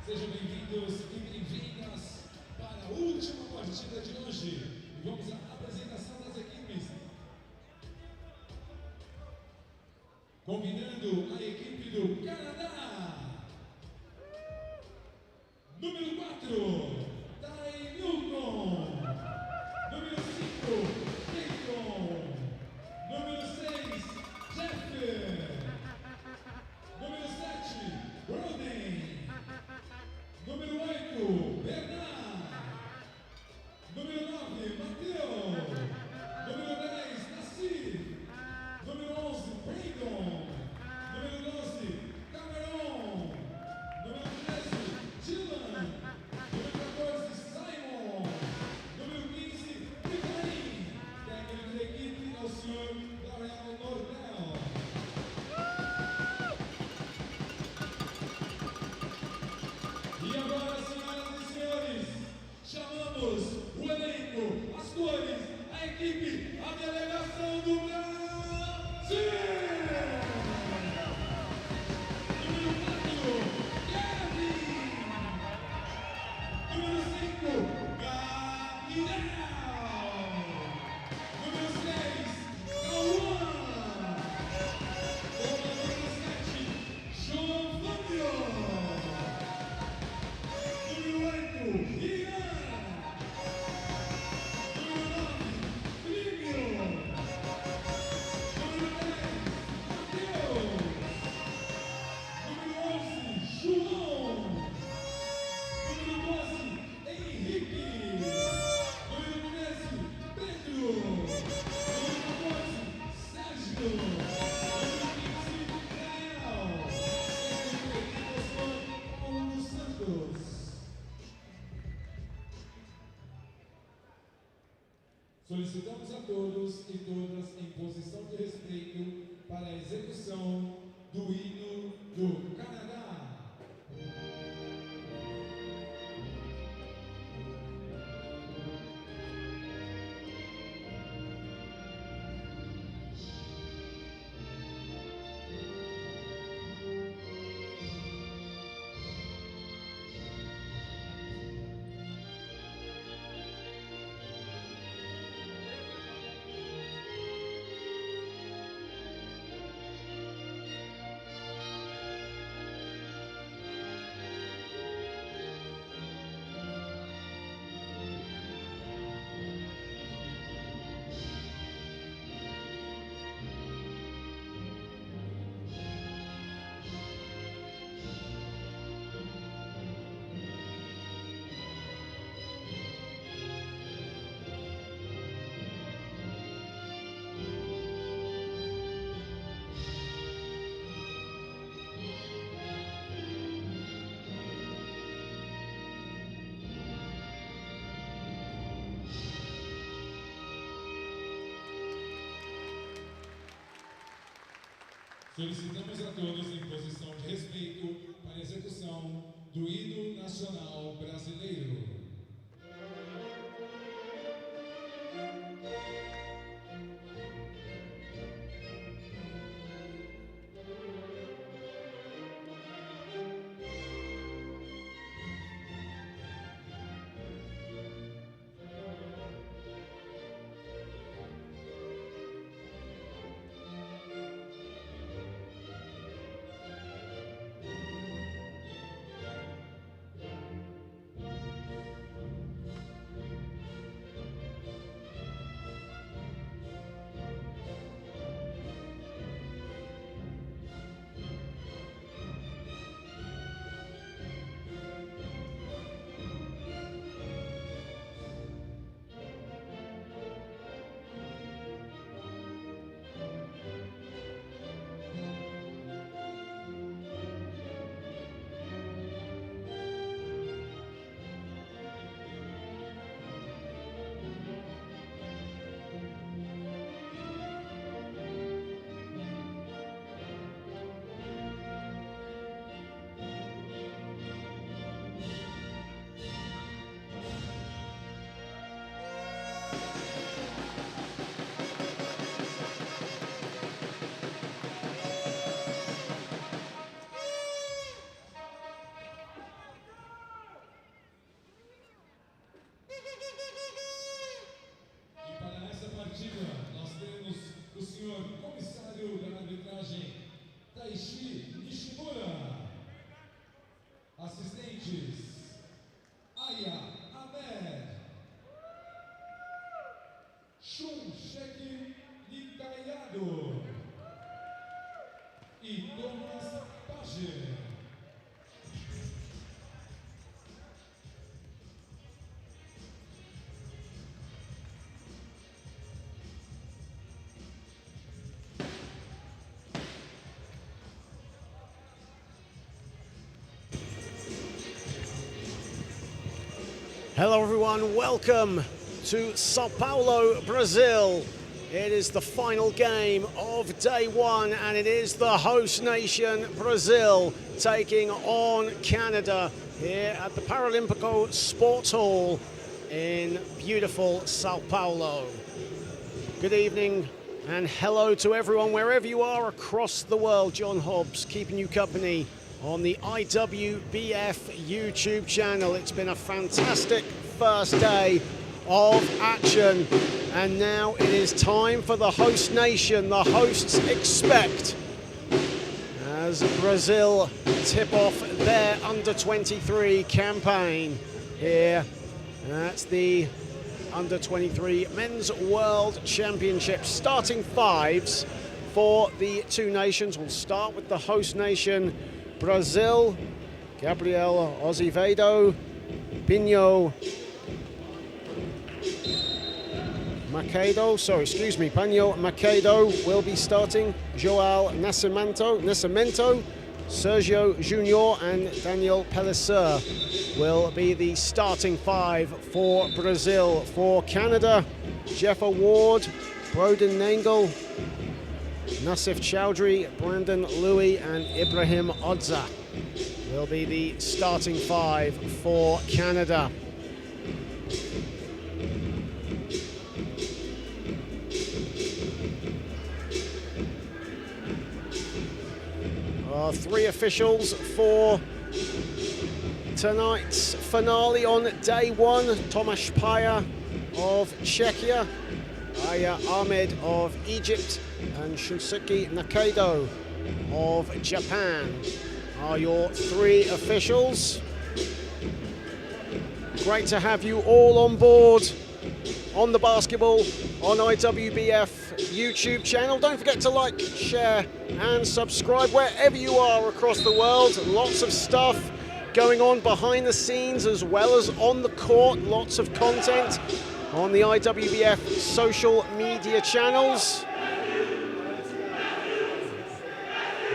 Sejam bem-vindos e bem-vindas para a última partida de hoje. E vamos à apresentação das equipes. Convidando a equipe do Canadá. Número 4, Newton. Número 5, Dayton. Número 6, Jeff. Número 7, Roden. Número 8, Bernard. Número 9, Mateus. Número 10, Nassif. Número 11, Brandon. Número 12, Cameron. Número 13, Dylan. Número 14, Simon. Número 15, Picarim. Técnico da equipe é o senhor Gabriel Nordel. E agora, senhoras e senhores, chamamos o elenco, as cores, a equipe, a delegação do Brasil! Número 4, Kevin! Número 5, Gabriel! Número 6, Cauã! Número 7, João Fábio! Número 8, Ian! Número 9, Plínio! Número 10, Mateus! Número 11, João! Número 12, Henrique! Número 13, Pedro! Número 14, Sérgio! Número 15, Daniel! Técnico Paulo dos Santos! Solicitamos a todos e todas em posição de respeito para a execução do hino do Canadá. Solicitamos a todos em posição de respeito para a execução do hino nacional brasileiro. e Thomas Page. Hello everyone, welcome to Sao Paulo, Brazil. It is the final game of day one and it is the host nation, Brazil, taking on Canada here at the Paralímpico Sports Hall in beautiful Sao Paulo. Good evening and hello to everyone wherever you are across the world. John Hobbs keeping you company on the IWBF YouTube channel. It's been a fantastic first day of action, and now it is time for the host nation. The hosts expect, as Brazil tip off their under-23 campaign here. That's the under-23 Men's World Championship. Starting fives for the two nations. We'll start with the host nation, Brazil. Gabriel Azevedo, Pinho Macedo, Pinho Macedo will be starting. João Nascimento, Sergio Junior and Daniel Pellicer will be the starting five for Brazil. For Canada, Jeff Ward, Broden Nagel, Nassif Chowdhury, Brandon Louis and Ibrahim Odza will be the starting five for Canada. Our three officials for tonight's finale on day one: Tomasz Paja of Czechia, Aya Ahmed of Egypt, and Shunsuke Nakado of Japan are your three officials. Great to have you all on board on the basketball on IWBF YouTube channel. Don't forget to like, share and subscribe wherever you are across the world. Lots of stuff going on behind the scenes as well as on the court. Lots of content on the IWBF social media channels,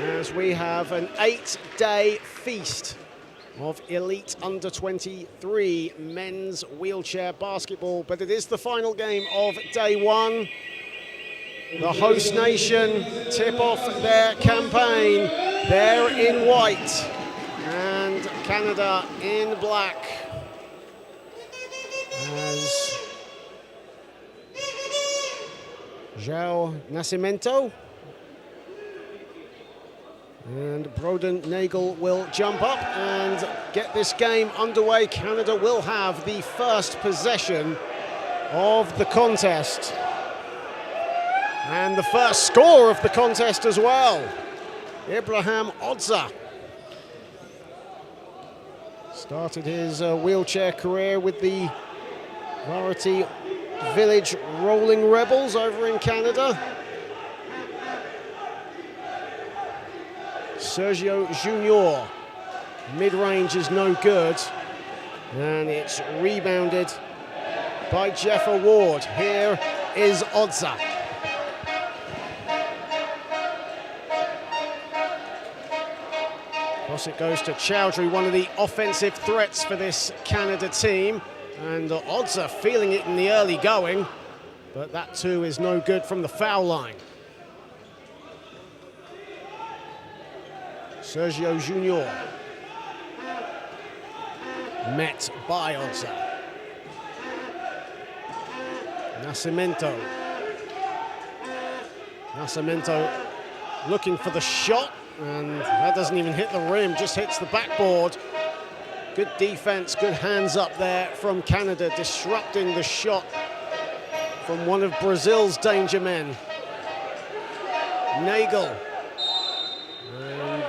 as we have an 8-day feast of elite under-23 men's wheelchair basketball. But it is the final game of day one. The host nation tip off their campaign. They're in white and Canada in black, as João Nascimento and Broden Nagel will jump up and get this game underway. Canada will have the first possession of the contest and the first score of the contest as well. Ibrahim Odza started his wheelchair career with the Variety Village Rolling Rebels over in Canada. Sergio Junior, mid-range is no good, and it's rebounded by Jeff Ward. Here is Odza. Cross it goes to Chowdhury, one of the offensive threats for this Canada team, and Odza feeling it in the early going, but that too is no good from the foul line. Sergio Junior met by Odza. Nascimento looking for the shot, and that doesn't even hit the rim, just hits the backboard. Good defense, good hands up there from Canada, disrupting the shot from one of Brazil's danger men. Nagel.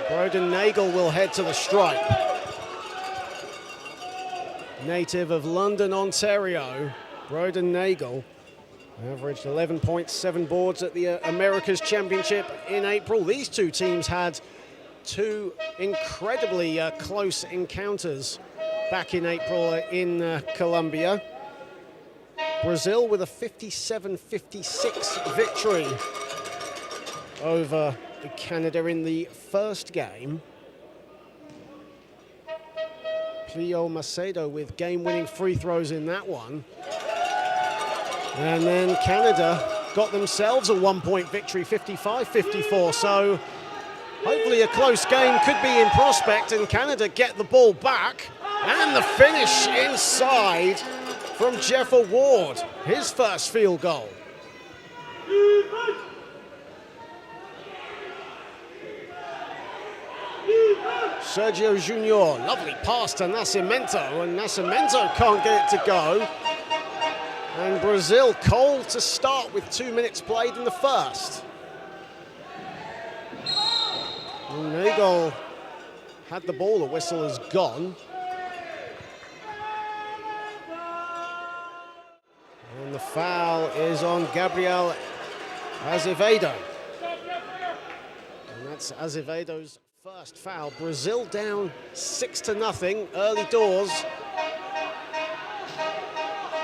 Broden Nagel will head to the stripe. Native of London, Ontario, Broden Nagel Averaged 11.7 boards at the Americas Championship in April. These two teams had two incredibly close encounters back in April in Colombia. Brazil with a 57-56 victory over Canada in the first game. Paulo Macedo with game-winning free throws in that one. And then Canada got themselves a one-point victory, 55-54. So hopefully a close game could be in prospect, and Canada get the ball back. And the finish inside from Jeff Ward, his first field goal. Sergio Junior, lovely pass to Nascimento, and Nascimento can't get it to go. And Brazil cold to start with 2 minutes played in the first. Nagel had the ball, the whistle is gone. And the foul is on Gabriel Azevedo. And that's Azevedo's first foul. Brazil down 6-0, early doors.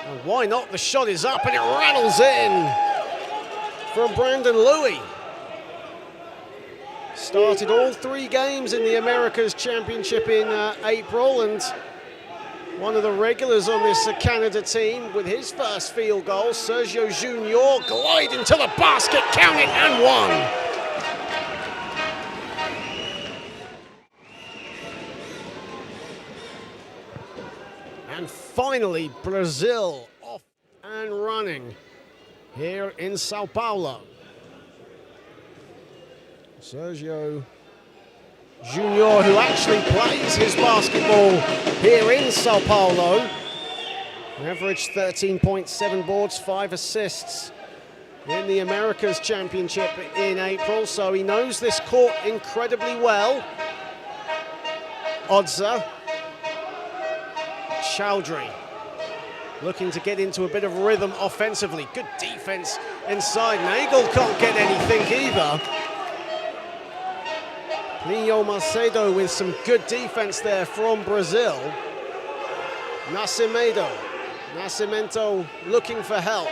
And why not? The shot is up and it rattles in from Brandon Louis. Started all 3 games in the Americas Championship in April, and one of the regulars on this Canada team with his first field goal. Sergio Junior gliding to the basket, count it, and one. And finally, Brazil off and running here in Sao Paulo. Sergio Junior, who actually plays his basketball here in Sao Paulo, averaged 13.7 boards, 5 assists in the Americas Championship in April, so he knows this court incredibly well. Odza Chowdhury looking to get into a bit of rhythm offensively. Good defense inside. Nagel can't get anything either. Paulo Macedo with some good defense there from Brazil. Nascimento looking for help.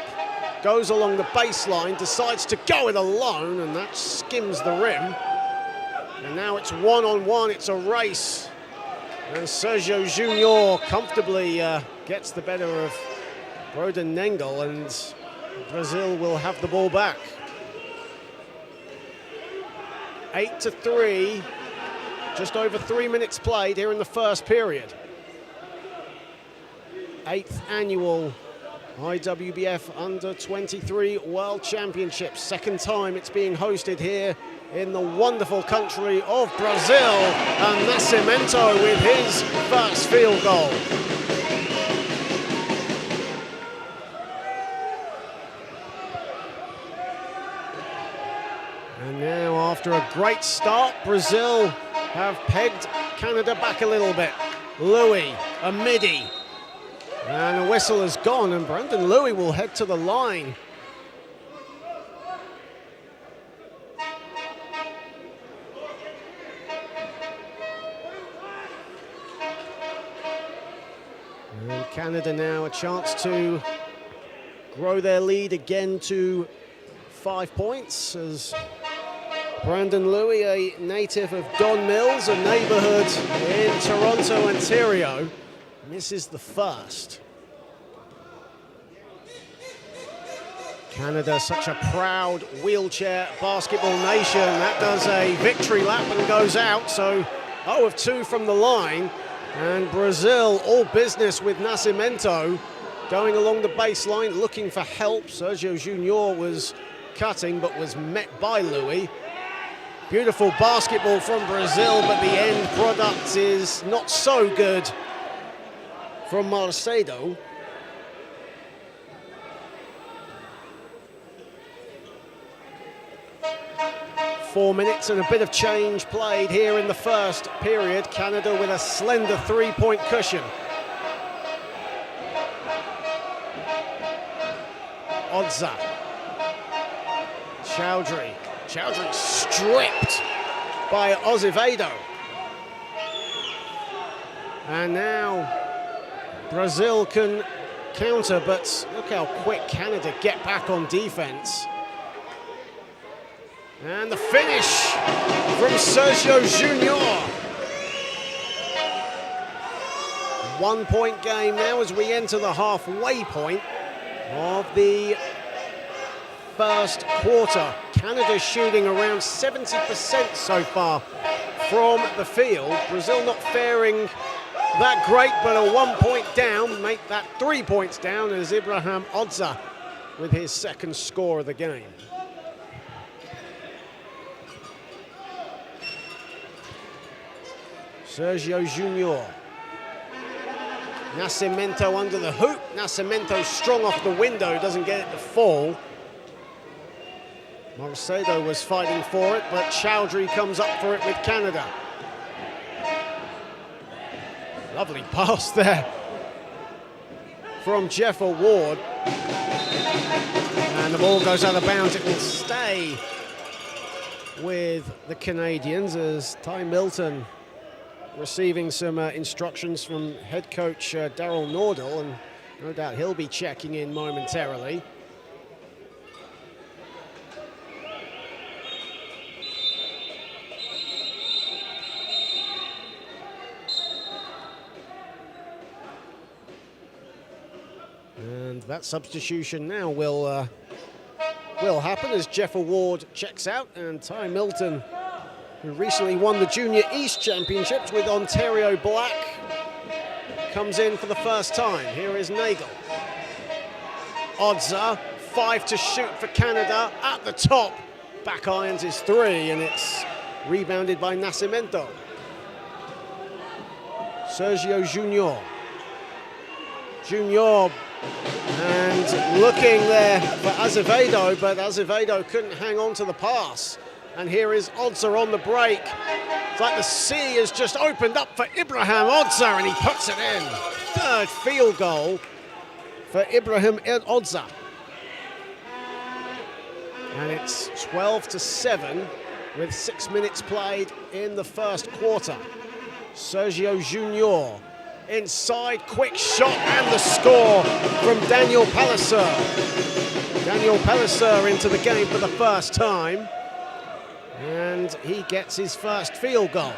Goes along the baseline, decides to go it alone, and that skims the rim. And now it's one-on-one, it's a race. And Sergio Junior comfortably gets the better of Broden Nengel, and Brazil will have the ball back. 8-3, just over 3 minutes played here in the first period. 8th annual IWBF Under-23 World Championship. Second time it's being hosted here in the wonderful country of Brazil. And Nascimento with his first field goal. And now, after a great start, Brazil have pegged Canada back a little bit. Louis, a midi. And the whistle is gone, and Brandon Louis will head to the line. And Canada now a chance to grow their lead again to 5 points, as Brandon Louis, a native of Don Mills, a neighborhood in Toronto, Ontario, misses the first. Canada, such a proud wheelchair basketball nation. That does a victory lap and goes out, so 0 of 2 from the line. And Brazil, all business with Nascimento, going along the baseline, looking for help. Sergio Junior was cutting, but was met by Louis. Beautiful basketball from Brazil, but the end product is not so good from Macedo. Four minutes and a bit of change played here in the first period. Canada with a slender Odza. Chowdhury stripped by Azevedo. And now Brazil can counter, but look how quick Canada get back on defense. And the finish from Sergio Junior. 1 point game now as we enter the halfway point of the first quarter. Canada shooting around 70% so far from the field. Brazil not faring that great, but a 1 point down, make that 3 points down as Ibrahim Odza with his second score of the game. Sergio Junior. Nascimento under the hoop. Nascimento strong off the window, doesn't get it to fall. Morcedo was fighting for it, but Chowdhury comes up for it with Canada. Lovely pass there from Jeff Ward. And the ball goes out of bounds. It will stay with the Canadians as Ty Milton receiving some instructions from head coach Daryl Nordell, and no doubt he'll be checking in momentarily. And that substitution now will happen as Jeff Ward checks out, and Ty Milton, who recently won the Junior East Championships with Ontario Black, comes in for the first time. Here is Nagel. Odza, 5 to shoot for Canada at the top. Back irons his 3, and it's rebounded by Nascimento. Sergio Junior. And looking there for Azevedo, but Azevedo couldn't hang on to the pass. And here is Odza on the break. It's like the sea has just opened up for Ibrahim Odza, and he puts it in. Third field goal for Ibrahim Odza. And it's 12-7 with 6 minutes played in the first quarter. Sergio Junior inside, quick shot, and the score from Daniel Palliser. Daniel Palliser into the game for the first time, and he gets his first field goal.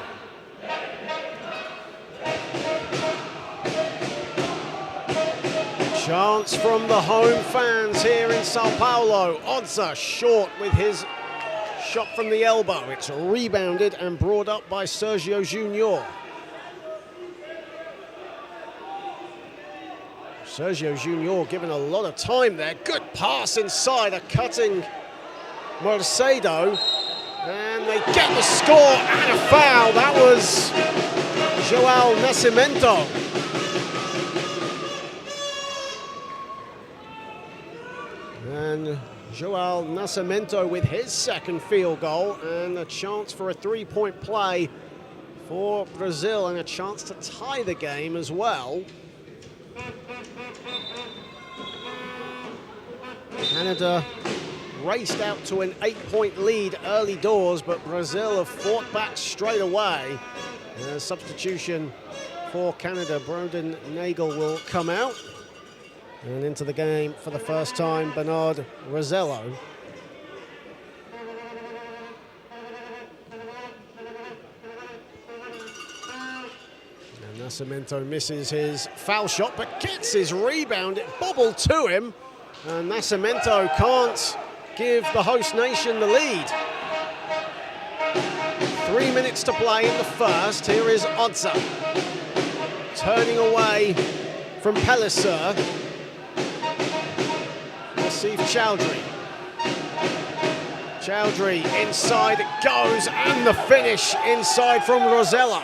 Chance from the home fans here in Sao Paulo. Odza short with his shot from the elbow. It's rebounded and brought up by Sergio Junior. Sergio Junior given a lot of time there. Good pass inside, a cutting Morcedo. And they get the score and a foul. That was João Nascimento. And João Nascimento with his second field goal, and a chance for a three-point play for Brazil, and a chance to tie the game as well. Canada raced out to an 8-point lead early doors, but Brazil have fought back straight away. A substitution for Canada, Broden Nagel will come out. And into the game for the first time, Bernard Rosello. And Nascimento misses his foul shot, but gets his rebound. It bobbled to him, and Nascimento can't give the host nation the lead. 3 minutes to play in the first. Here is Odza, turning away from Palliser. Receive Chowdhury. Chowdhury inside it goes, and the finish inside from Rosello.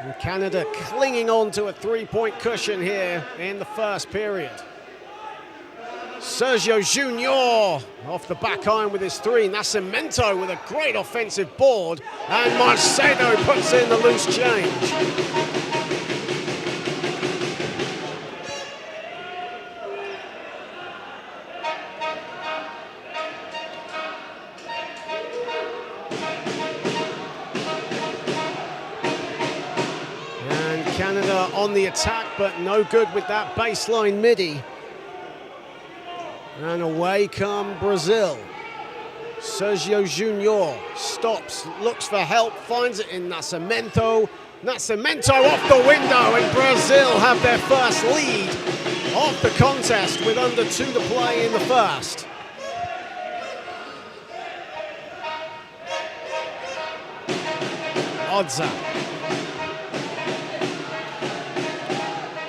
And Canada clinging on to a three-point cushion here in the first period. Sergio Junior off the back iron with his 3. Nascimento with a great offensive board, and Morcedo puts in the loose change. on the attack, but no good with that baseline midi. And away come Brazil. Sergio Junior stops, looks for help, finds it in Nascimento. Nascimento off the window, and Brazil have their first lead of the contest with under 2 to play in the first. Odza.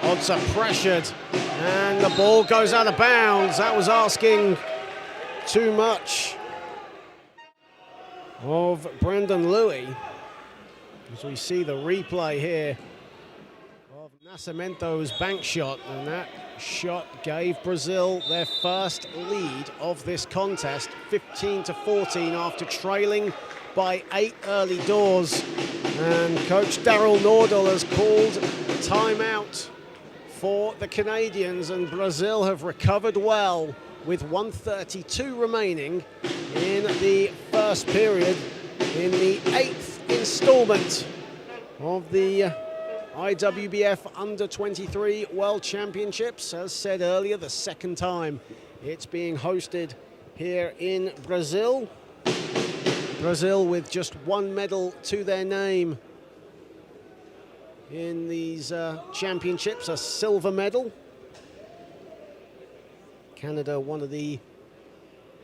Odza pressured, and the ball goes out of bounds. That was asking too much of Brandon Louis. As we see the replay here of Nascimento's bank shot, and that shot gave Brazil their first lead of this contest, 15-14 after trailing by 8 early doors. And Coach Daryl Nordal has called timeout for the Canadians, and Brazil have recovered well with 1:32 remaining in the first period in the 8th installment of the IWBF Under-23 World Championships. As said earlier, the second time it's being hosted here in Brazil. Brazil with just 1 medal to their name in these championships, a silver medal. Canada, one of the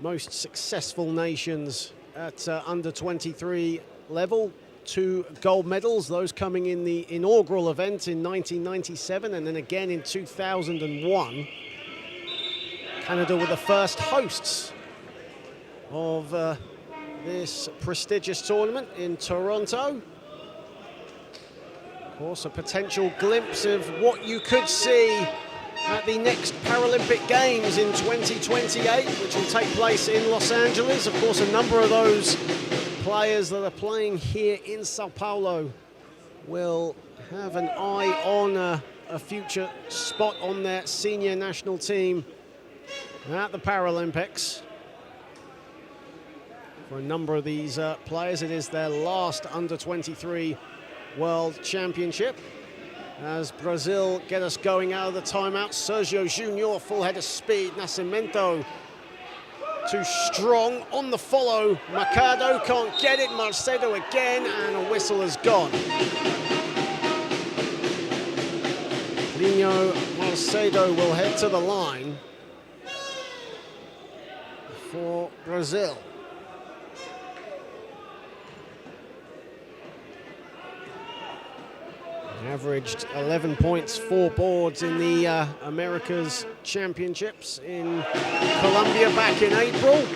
most successful nations at under-23 level. 2 gold medals, those coming in the inaugural event in 1997 and then again in 2001. Canada were the first hosts of this prestigious tournament in Toronto. Of course, a potential glimpse of what you could see at the next Paralympic Games in 2028, which will take place in Los Angeles. Of course, a number of those players that are playing here in Sao Paulo will have an eye on a future spot on their senior national team at the Paralympics. For a number of these players, it is their last under-23 World Championship. As Brazil get us going out of the timeout, Sergio Junior, full head of speed. Nascimento too strong on the follow. Mercado can't get it. Marcedo again, and a whistle has gone. Lino Marcedo will head to the line for Brazil. Averaged 11 points, 4 boards in the Americas Championships in Colombia back in April. Of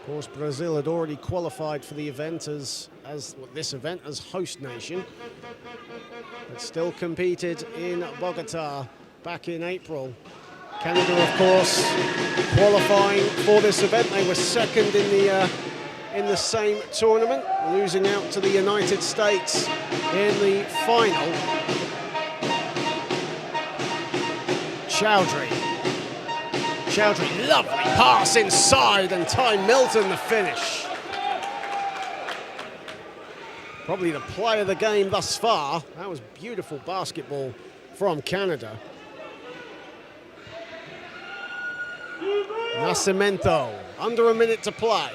course, Brazil had already qualified for the event as host nation, but still competed in Bogota back in April. Canada, of course, qualifying for this event. They were second in the same tournament, losing out to the United States in the final. Chowdhury, lovely pass inside, and Ty Milton the finish. Probably the play of the game thus far. That was beautiful basketball from Canada. Nascimento, under a minute to play.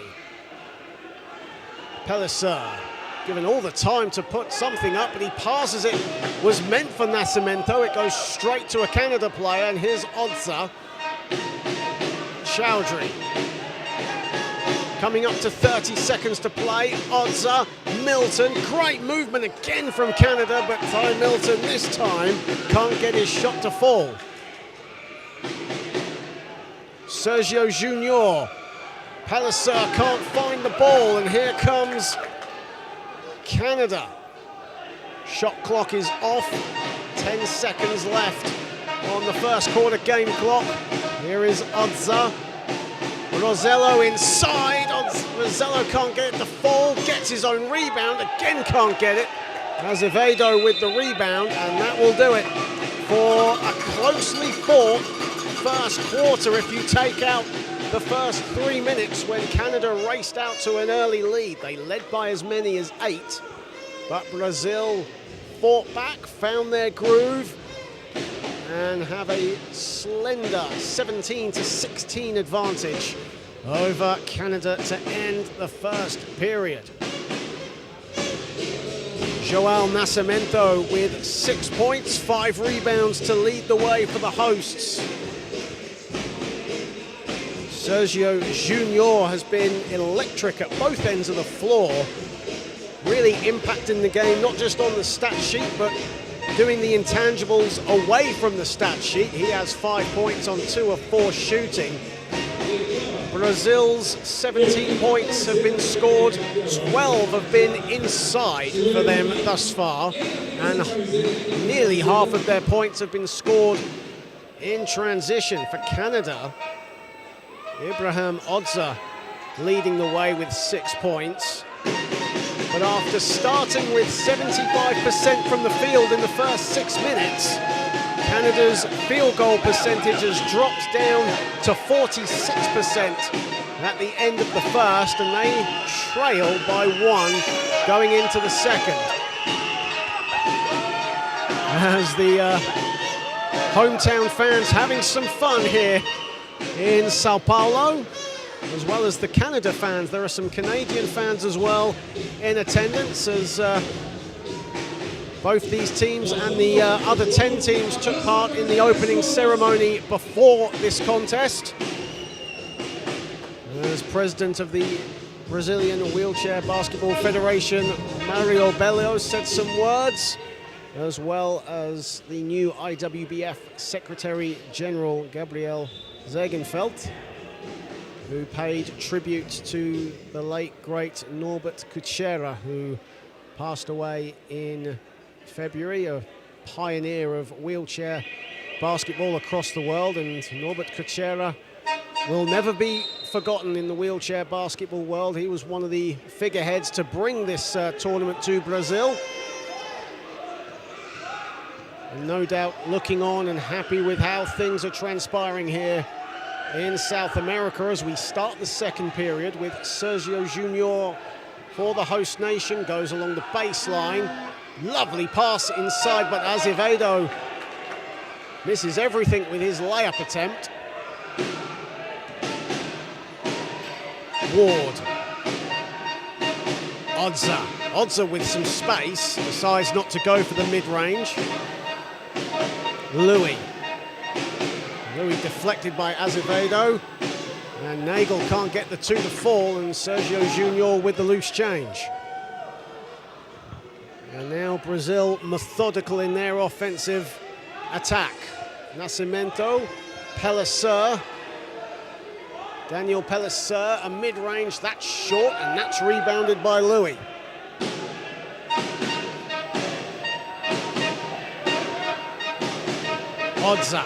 Pellicer, given all the time to put something up, but he passes it. Was meant for Nascimento. It goes straight to a Canada player, and here's Odza. Chowdhury. Coming up to 30 seconds to play. Odza, Milton, great movement again from Canada, but Ty Milton this time can't get his shot to fall. Sergio Junior. Pellicer can't find the ball, and here comes Canada. Shot clock is off, 10 seconds left on the first quarter game clock. Here is Odza. Rosello inside. Rosello can't get it to fall, gets his own rebound, again can't get it. Azevedo with the rebound, and that will do it for a closely fought first quarter if you take out the first 3 minutes when Canada raced out to an early lead. They led by as many as 8, but Brazil fought back, found their groove, and have a slender 17-16 advantage over Canada to end the first period. Joao Nascimento with 6 points, 5 rebounds to lead the way for the hosts. Sergio Junior has been electric at both ends of the floor, really impacting the game, not just on the stat sheet, but doing the intangibles away from the stat sheet. He has 5 points on 2 of 4 shooting. Brazil's 17 points have been scored, 12 have been inside for them thus far, and nearly half of their points have been scored in transition. For Canada, Ibrahim Odza leading the way with 6 points. But after starting with 75% from the field in the first 6 minutes, Canada's field goal percentage has dropped down to 46% at the end of the first, and they trail by 1 going into the second. As the hometown fans having some fun here in Sao Paulo, as well as the Canada fans. There are some Canadian fans as well in attendance, as both these teams and the other 10 teams took part in the opening ceremony before this contest. As president of the Brazilian Wheelchair Basketball Federation, Mario Bello, said some words, as well as the new IWBF Secretary General Gabriel Zegenfeld, who paid tribute to the late, great Norbert Kutschera, who passed away in February, a pioneer of wheelchair basketball across the world. And Norbert Kutschera will never be forgotten in the wheelchair basketball world. He was one of the figureheads to bring this tournament to Brazil. And no doubt looking on and happy with how things are transpiring here in South America as we start the second period, with Sergio Junior for the host nation, goes along the baseline. Lovely pass inside, but Azevedo misses everything with his layup attempt. Ward. Odza with some space, decides not to go for the mid-range. Louis deflected by Azevedo, and Nagel can't get the 2 to fall, and Sergio Junior with the loose change. And now Brazil methodical in their offensive attack. Nascimento, Pellicer, Daniel Pellicer, a mid-range, that's short, and that's rebounded by Louis. Odza.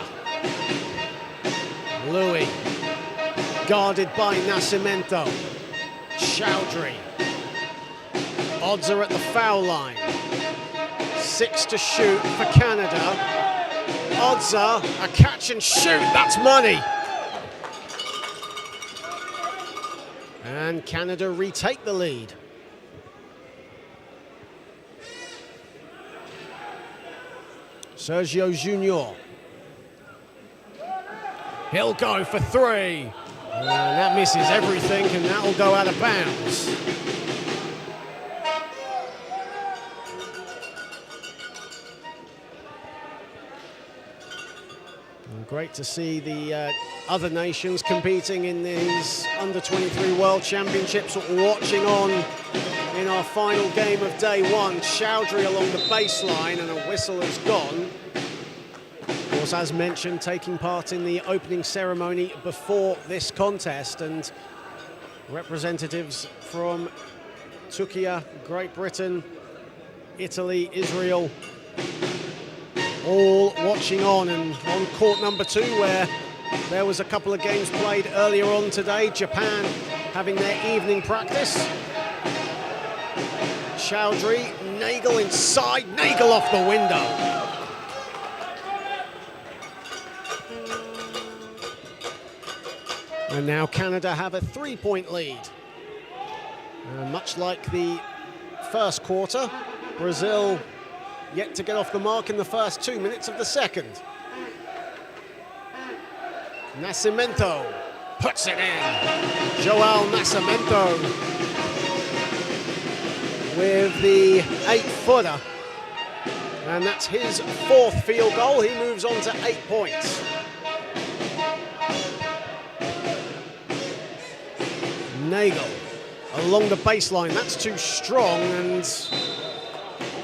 Louis, guarded by Nascimento. Chowdhury. Odza at the foul line. 6 to shoot for Canada. Odza, a catch and shoot, that's money. And Canada retake the lead. Sergio Junior. He'll go for 3. And that misses everything, and that will go out of bounds. And great to see the other nations competing in these under-23 World Championships watching on in our final game of day 1. Chowdhury along the baseline, and a whistle has gone. Of course, as mentioned, taking part in the opening ceremony before this contest, and representatives from Turkey, Great Britain, Italy, Israel, all watching on. And on court number 2, where there was a couple of games played earlier on today, Japan having their evening practice. Chowdhury, Nagel inside, Nagel off the window. And now Canada have a 3-point lead. Much like the first quarter, Brazil yet to get off the mark in the first 2 minutes of the second. Nascimento puts it in. Joao Nascimento with the 8-footer. And that's his 4th field goal. He moves on to 8 points. Nagel along the baseline. That's too strong, and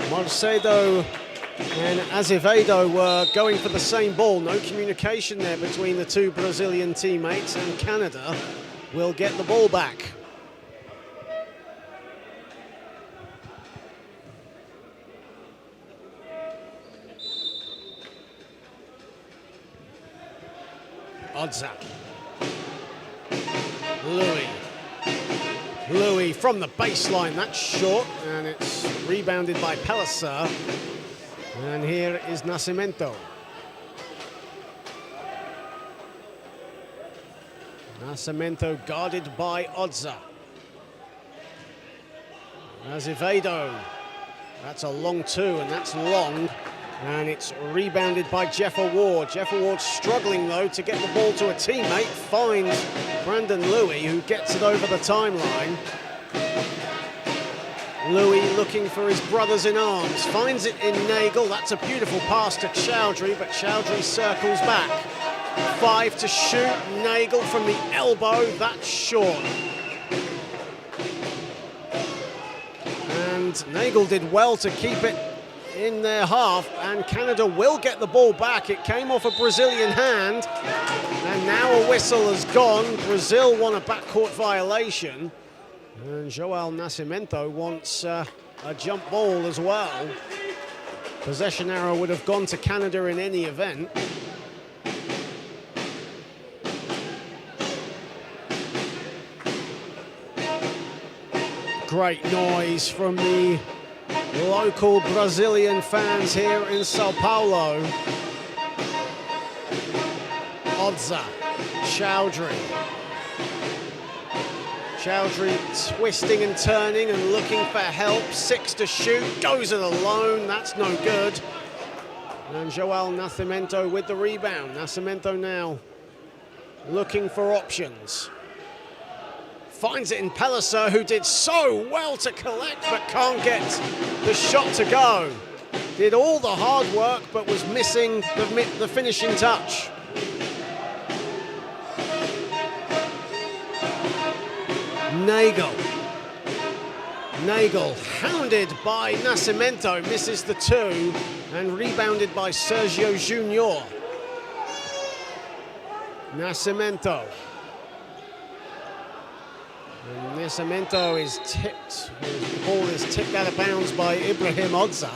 Marcedo and Azevedo were going for the same ball. No communication there between the two Brazilian teammates, and Canada will get the ball back. Odza. Louis from the baseline. That's short, and it's rebounded by Pellicer. And here is Nascimento. Nascimento guarded by Odza. Azevedo. That's a long 2, and that's long. And it's rebounded by Jeff Award. Jeff Award struggling, though, to get the ball to a teammate. Finds Brandon Louis, who gets it over the timeline. Louis looking for his brothers in arms. Finds it in Nagel. That's a beautiful pass to Chowdhury, but Chowdhury circles back. 5 to shoot. Nagel from the elbow. That's short. And Nagel did well to keep it in their half, and Canada will get the ball back. It came off a Brazilian hand, and now a whistle has gone. Brazil won a backcourt violation, and Joao Nascimento wants a jump ball as well. Possession arrow would have gone to Canada in any event. Great noise from the local Brazilian fans here in Sao Paulo. Odza, Chowdhury. Chowdhury twisting and turning and looking for help. 6 to shoot, goes it alone, that's no good. And Joao Nascimento with the rebound. Nascimento now looking for options. Finds it in Pellicer, who did so well to collect but can't get the shot to go. Did all the hard work but was missing the finishing touch. Nagel hounded by Nascimento, misses the 2 and rebounded by Sergio Junior. Nascimento. And Nascimento is tipped. The ball is tipped out of bounds by Ibrahim Odza.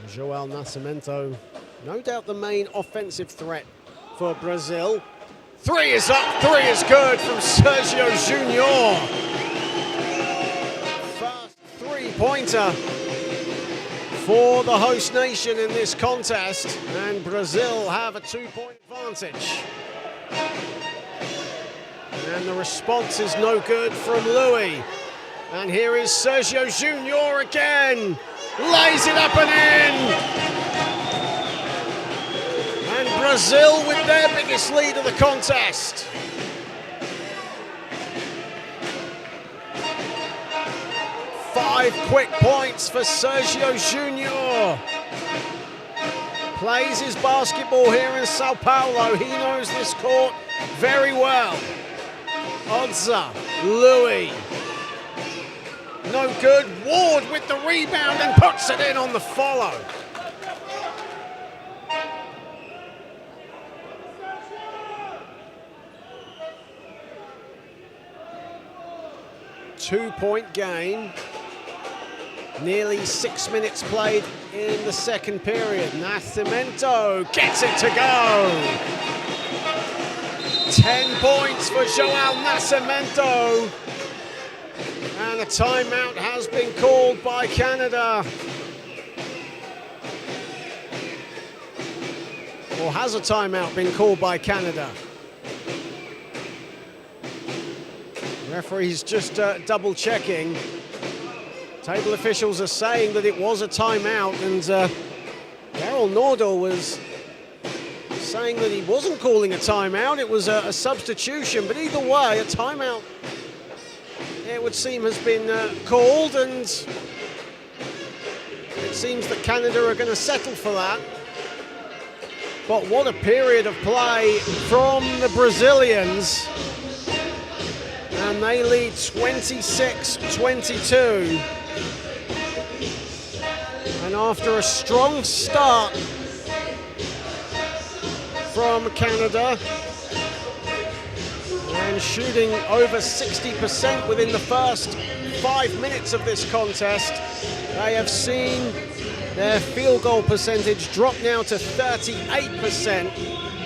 Joao Nascimento, no doubt the main offensive threat for Brazil. 3 is up, 3 is good from Sergio Junior. First 3-pointer for the host nation in this contest, and Brazil have a 2-point advantage. And the response is no good from Louis. And here is Sergio Junior again. Lays it up and in. And Brazil with their biggest lead of the contest. Five quick points for Sergio Junior. Plays his basketball here in Sao Paulo. He knows this court very well. Odza, Louis. No good. Ward with the rebound and puts it in on the follow. Two-point game. Nearly 6 minutes played in the second period. Nascimento gets it to go. 10 points for Joao Nascimento. And a timeout has been called by Canada. Or has a timeout been called by Canada? Referee's just double checking. Table officials are saying that it was a timeout, and Daryl Nordell was saying that he wasn't calling a timeout, it was a substitution, but either way, a timeout, it would seem, has been called, and it seems that Canada are going to settle for that. But what a period of play from the Brazilians, and they lead 26-22. And after a strong start from Canada and shooting over 60% within the first 5 minutes of this contest, they have seen their field goal percentage drop now to 38%,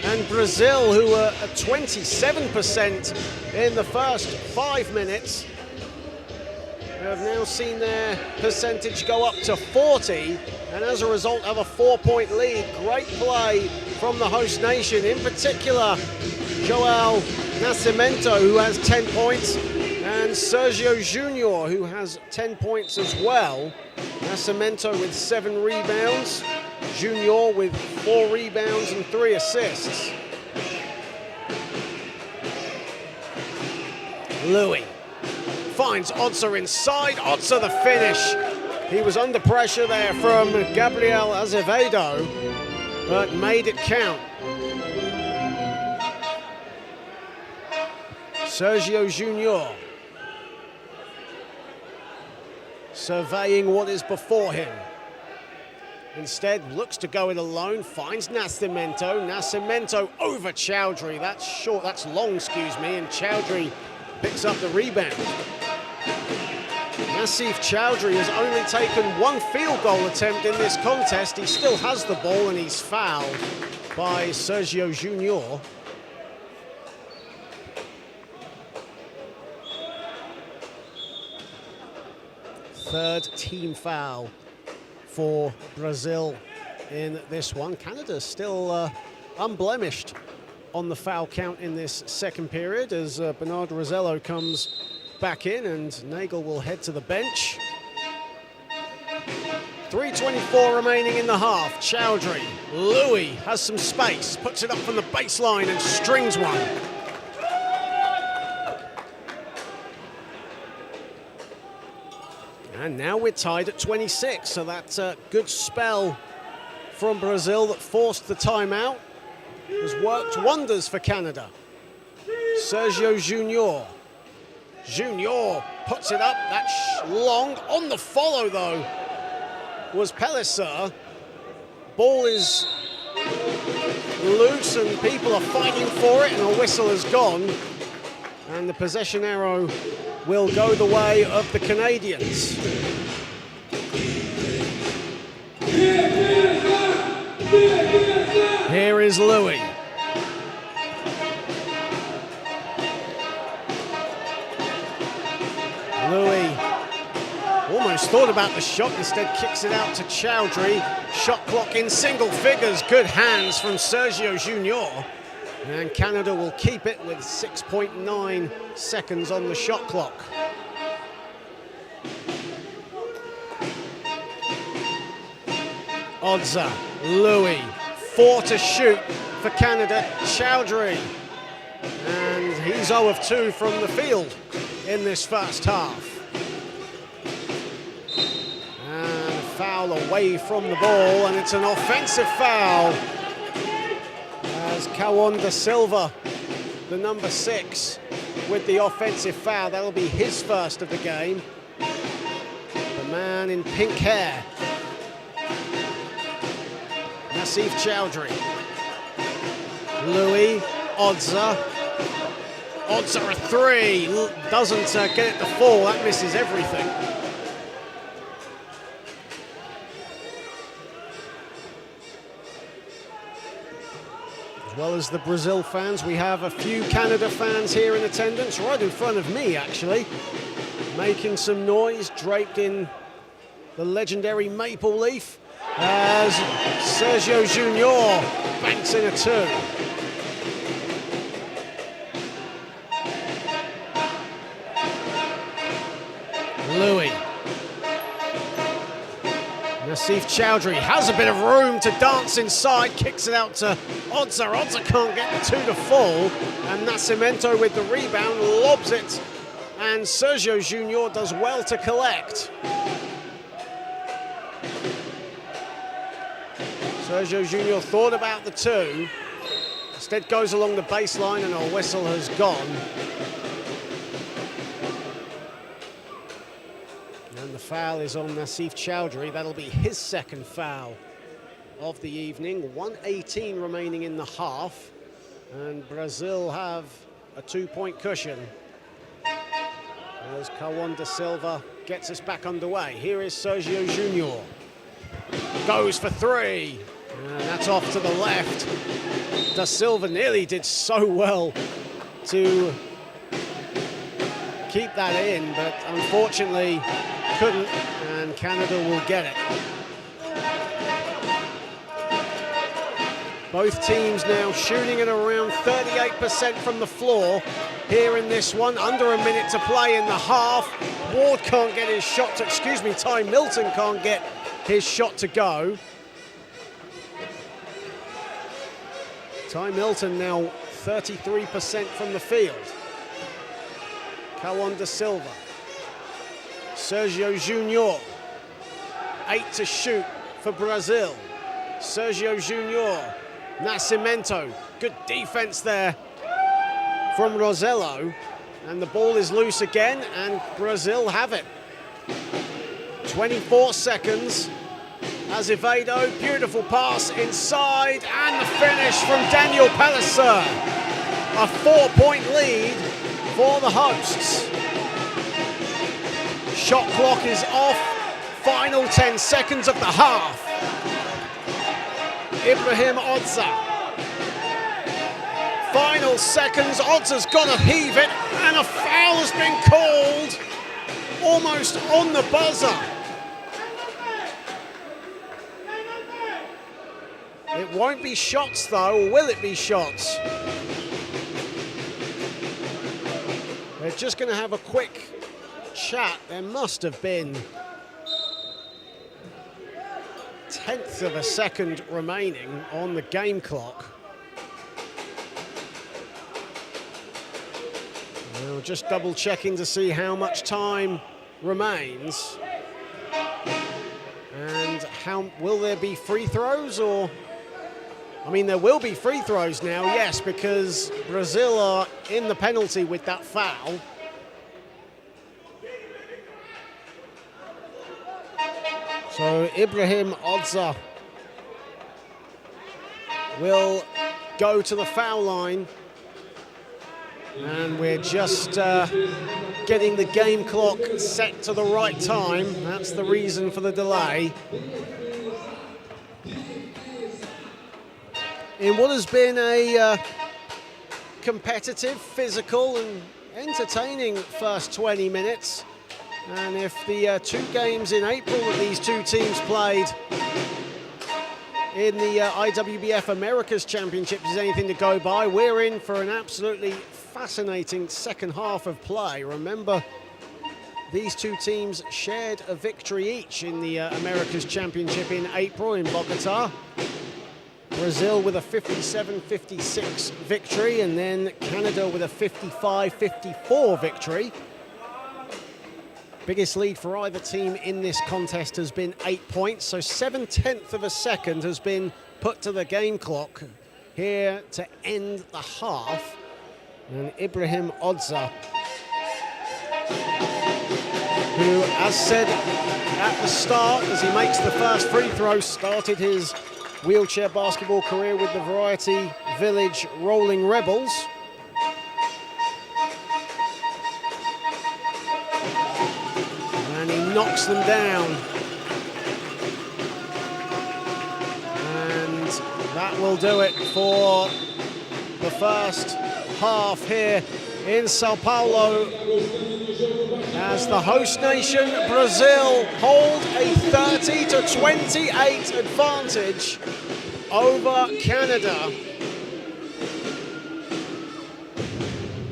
and Brazil, who were at 27% in the first 5 minutes, have now seen their percentage go up to 40, and as a result have a 4-point lead. Great play from the host nation, in particular João Nascimento, who has 10 points, and Sergio Junior, who has 10 points as well. Nascimento with 7 rebounds, Junior with 4 rebounds and 3 assists. Louis finds Otzer inside. Otzer the finish. He was under pressure there from Gabriel Azevedo, but made it count. Sergio Junior surveying what is before him. Instead, looks to go it alone, finds Nascimento. Nascimento over Chowdhury. That's short, that's long, excuse me, and Chowdhury picks up the rebound. Nassif Chowdhury has only taken 1 field goal attempt in this contest. He still has the ball, and he's fouled by Sergio Junior. Third team foul for Brazil in this one. Canada still unblemished on the foul count in this second period as Bernardo Rosello comes back in, and Nagel will head to the bench. 3:24 remaining in the half. Chowdhury, Louis has some space, puts it up from the baseline and strings one. And now we're tied at 26, so that's a good spell from Brazil that forced the timeout. Has worked wonders for Canada. Sergio Junior. Junior puts it up, that's long. On the follow, though, was Pellicer. Ball is loose and people are fighting for it, and a whistle has gone. And the possession arrow will go the way of the Canadians. Here is Louis. Louis almost thought about the shot, instead kicks it out to Chowdhury. Shot clock in single figures. Good hands from Sergio Junior. And Canada will keep it with 6.9 seconds on the shot clock. Otzer, Louis, 4 to shoot for Canada. Chowdhury, and he's 0 of 2 from the field in this first half. And a foul away from the ball, and it's an offensive foul. As Cauã da Silva, the number 6, with the offensive foul. That'll be his first of the game. The man in pink hair. Nassif Chowdhury. Louis, Otzer. Otzer a 3. Doesn't get it to fall. That misses everything. As well as the Brazil fans, we have a few Canada fans here in attendance, right in front of me actually, making some noise, draped in the legendary maple leaf, as Sergio Junior banks in a 2. Nassif Chowdhury has a bit of room to dance inside, kicks it out to Odza. Odza can't get the two to fall, and Nascimento with the rebound lobs it, and Sergio Junior does well to collect. Sergio Junior thought about the two, instead goes along the baseline and a whistle has gone. And the foul is on Nassif Chowdhury. That'll be his second foul of the evening. 1:18 remaining in the half, and Brazil have a 2-point cushion as Cauã da Silva gets us back underway. Here is Sergio Junior. Goes for three, and that's off to the left. Da Silva nearly did so well to keep that in, but unfortunately couldn't, and Canada will get it. Both teams now shooting at around 38% from the floor here in this one. Under a minute to play in the half. Ward can't get his shot to, Ty Milton can't get his shot to go. Ty Milton now 33% from the field. Cauã da Silva. Sergio Junior, 8 to shoot for Brazil. Sergio Junior, Nascimento, good defense there from Rosello, and the ball is loose again, and Brazil have it. 24 seconds. Azevedo, beautiful pass inside, and the finish from Daniel Pellicer. A 4-point lead for the hosts. Shot clock is off. Final 10 seconds of the half. Ibrahim Odza. Final seconds. Odza's gonna heave it, and a foul has been called almost on the buzzer. It won't be shots though, or will it be shots? They're just gonna have a quick chat. There must have been 1/10 of a second remaining on the game clock. Now just double checking to see how much time remains. And how will there be free throws, or? I mean, there will be free throws now, yes, because Brazil are in the penalty with that foul. So Ibrahim Odza will go to the foul line, and we're just getting the game clock set to the right time. That's the reason for the delay. In what has been a competitive, physical and entertaining first 20 minutes. And if the two games in April that these two teams played in the IWBF Americas Championship is anything to go by, we're in for an absolutely fascinating second half of play. Remember, these two teams shared a victory each in the Americas Championship in April in Bogota. Brazil with a 57-56 victory, and then Canada with a 55-54 victory. Biggest lead for either team in this contest has been 8 points, so 7/10 of a second has been put to the game clock here to end the half. And Ibrahim Odza, who, as said at the start, as he makes the first free throw, started his wheelchair basketball career with the Variety Village Rolling Rebels. And he knocks them down. And that will do it for the first half here in Sao Paulo, as the host nation, Brazil, hold a 30-28 advantage over Canada.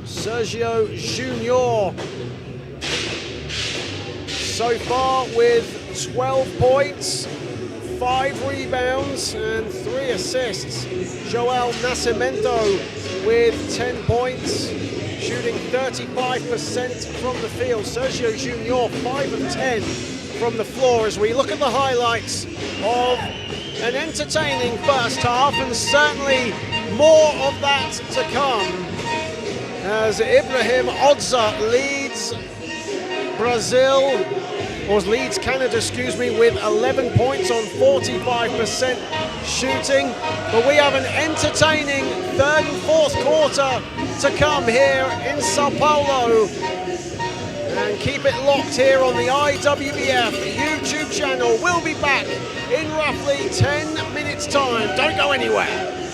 Sergio Junior so far with 12 points, 5 rebounds and 3 assists. Joel Nascimento with 10 points, shooting 35% from the field. Sergio Junior, 5 of 10 from the floor, as we look at the highlights of an entertaining first half, and certainly more of that to come, as Ibrahim Odza leads Brazil, or leads Canada, excuse me, with 11 points on 45% shooting. But we have an entertaining third and fourth quarter to come here in Sao Paulo. And keep it locked here on the IWBF YouTube channel. We'll be back in roughly 10 minutes time. Don't go anywhere.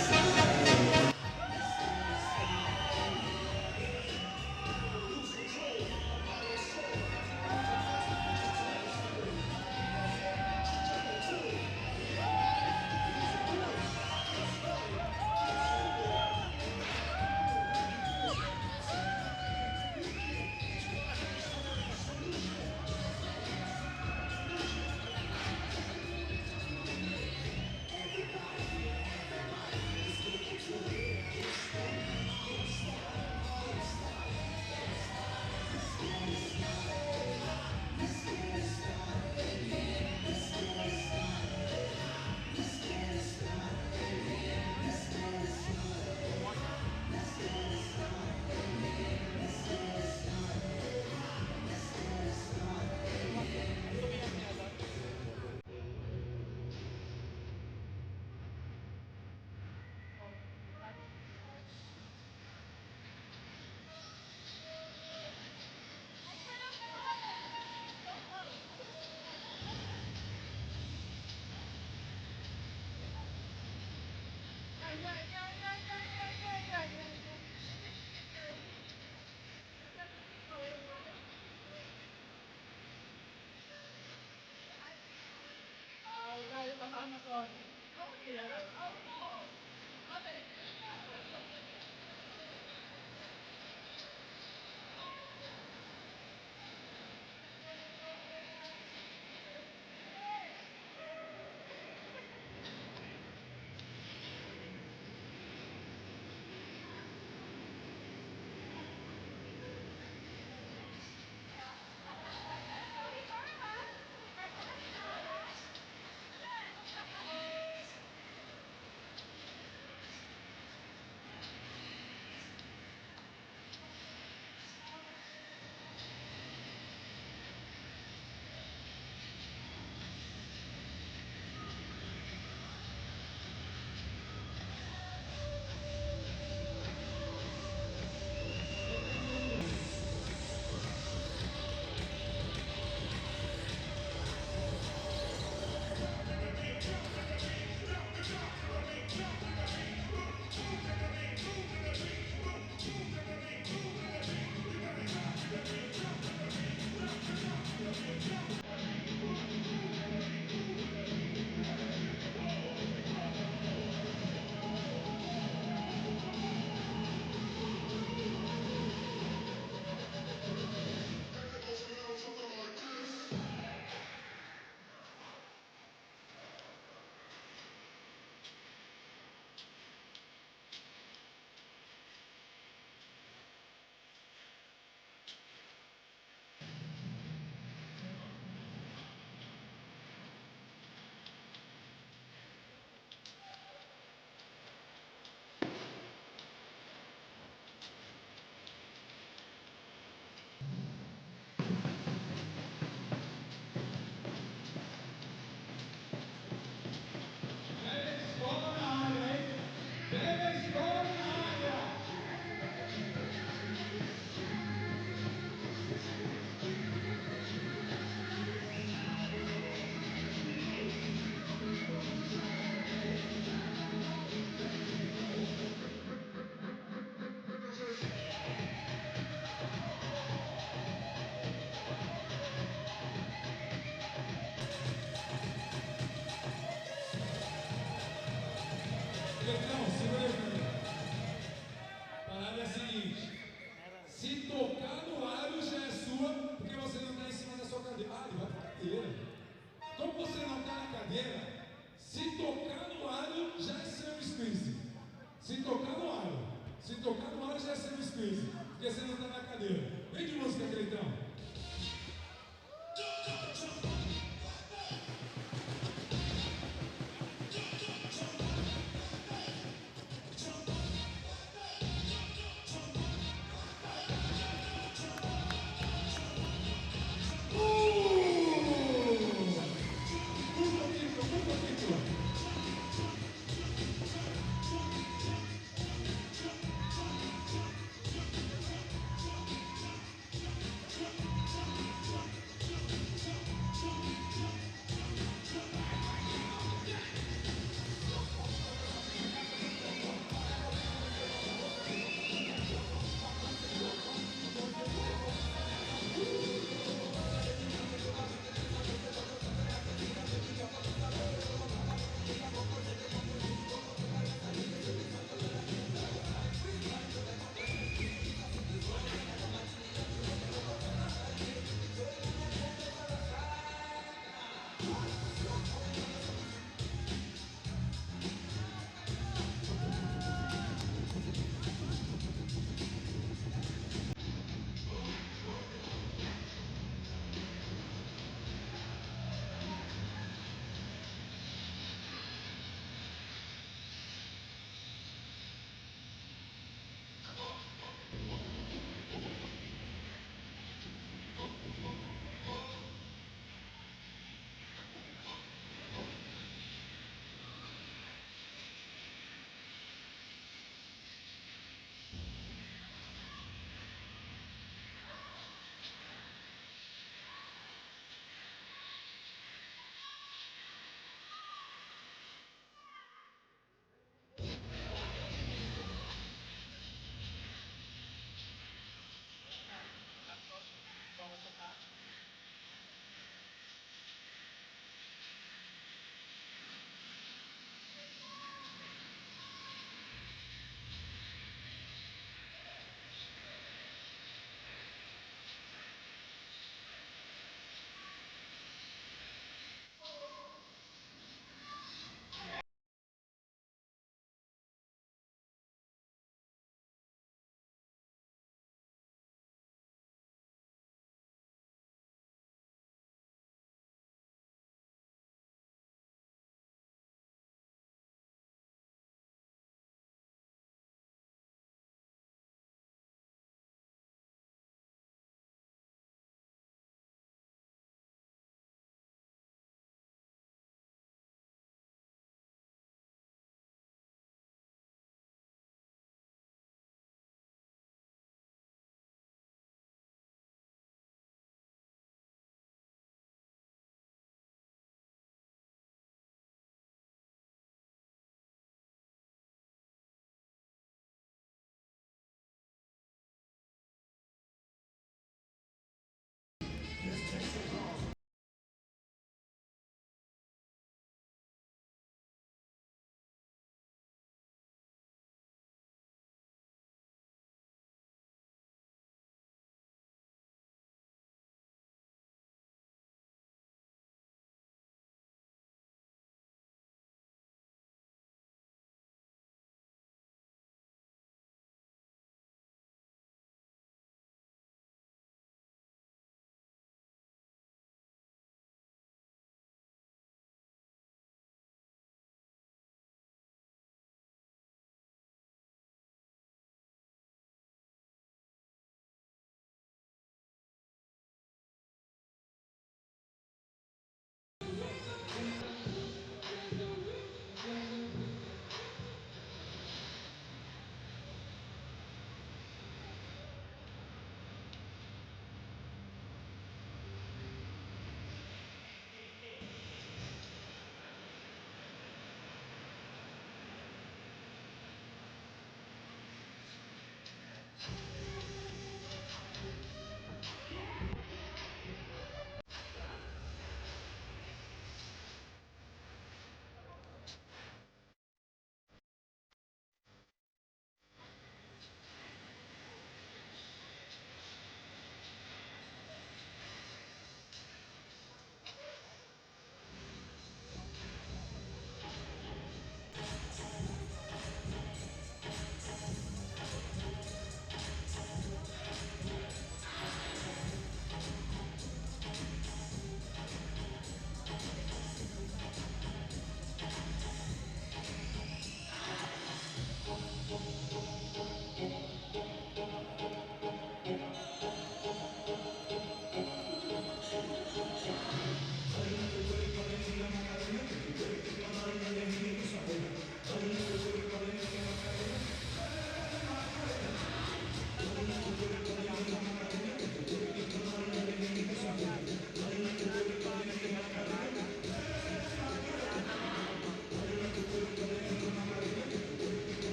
isso, porque você não tá na cadeira. Vem de música, Cleitão.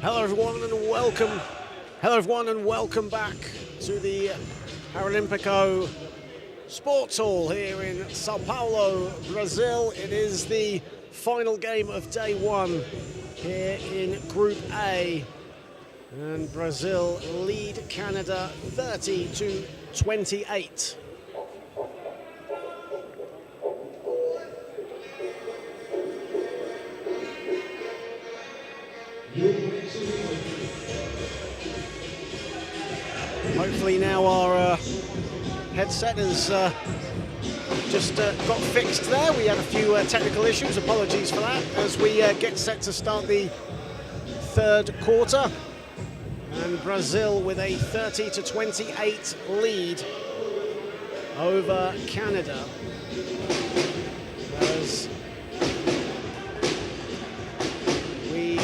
Hello everyone and welcome back to the Paralympico Sports Hall here in Sao Paulo, Brazil. It is the final game of day one here in Group A, and Brazil lead Canada 30-28. Hopefully now our headset has just got fixed there. We had a few technical issues, apologies for that, as we get set to start the third quarter. And Brazil with a 30-28 lead over Canada. As we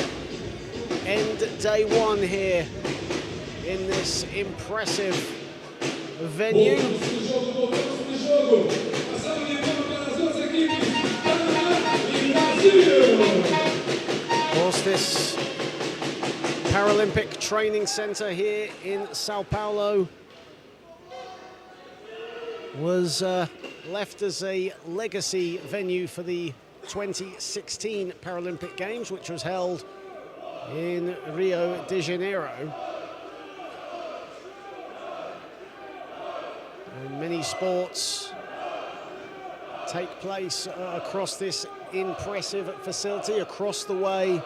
end day one here in this impressive venue. Of course, this Paralympic Training Center here in Sao Paulo was left as a legacy venue for the 2016 Paralympic Games, which was held in Rio de Janeiro. And many sports take place across this impressive facility. Across the way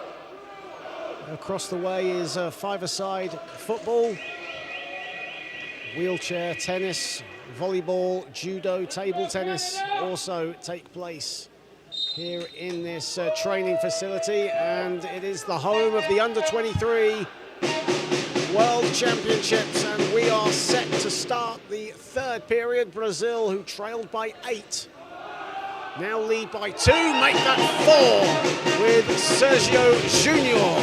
is five-a-side football, wheelchair tennis, volleyball, judo, table tennis also take place here in this training facility, and it is the home of the under-23 World Championships, and we are set to start the third period. Brazil, who trailed by 8, now lead by 2, make that 4 with Sergio Junior.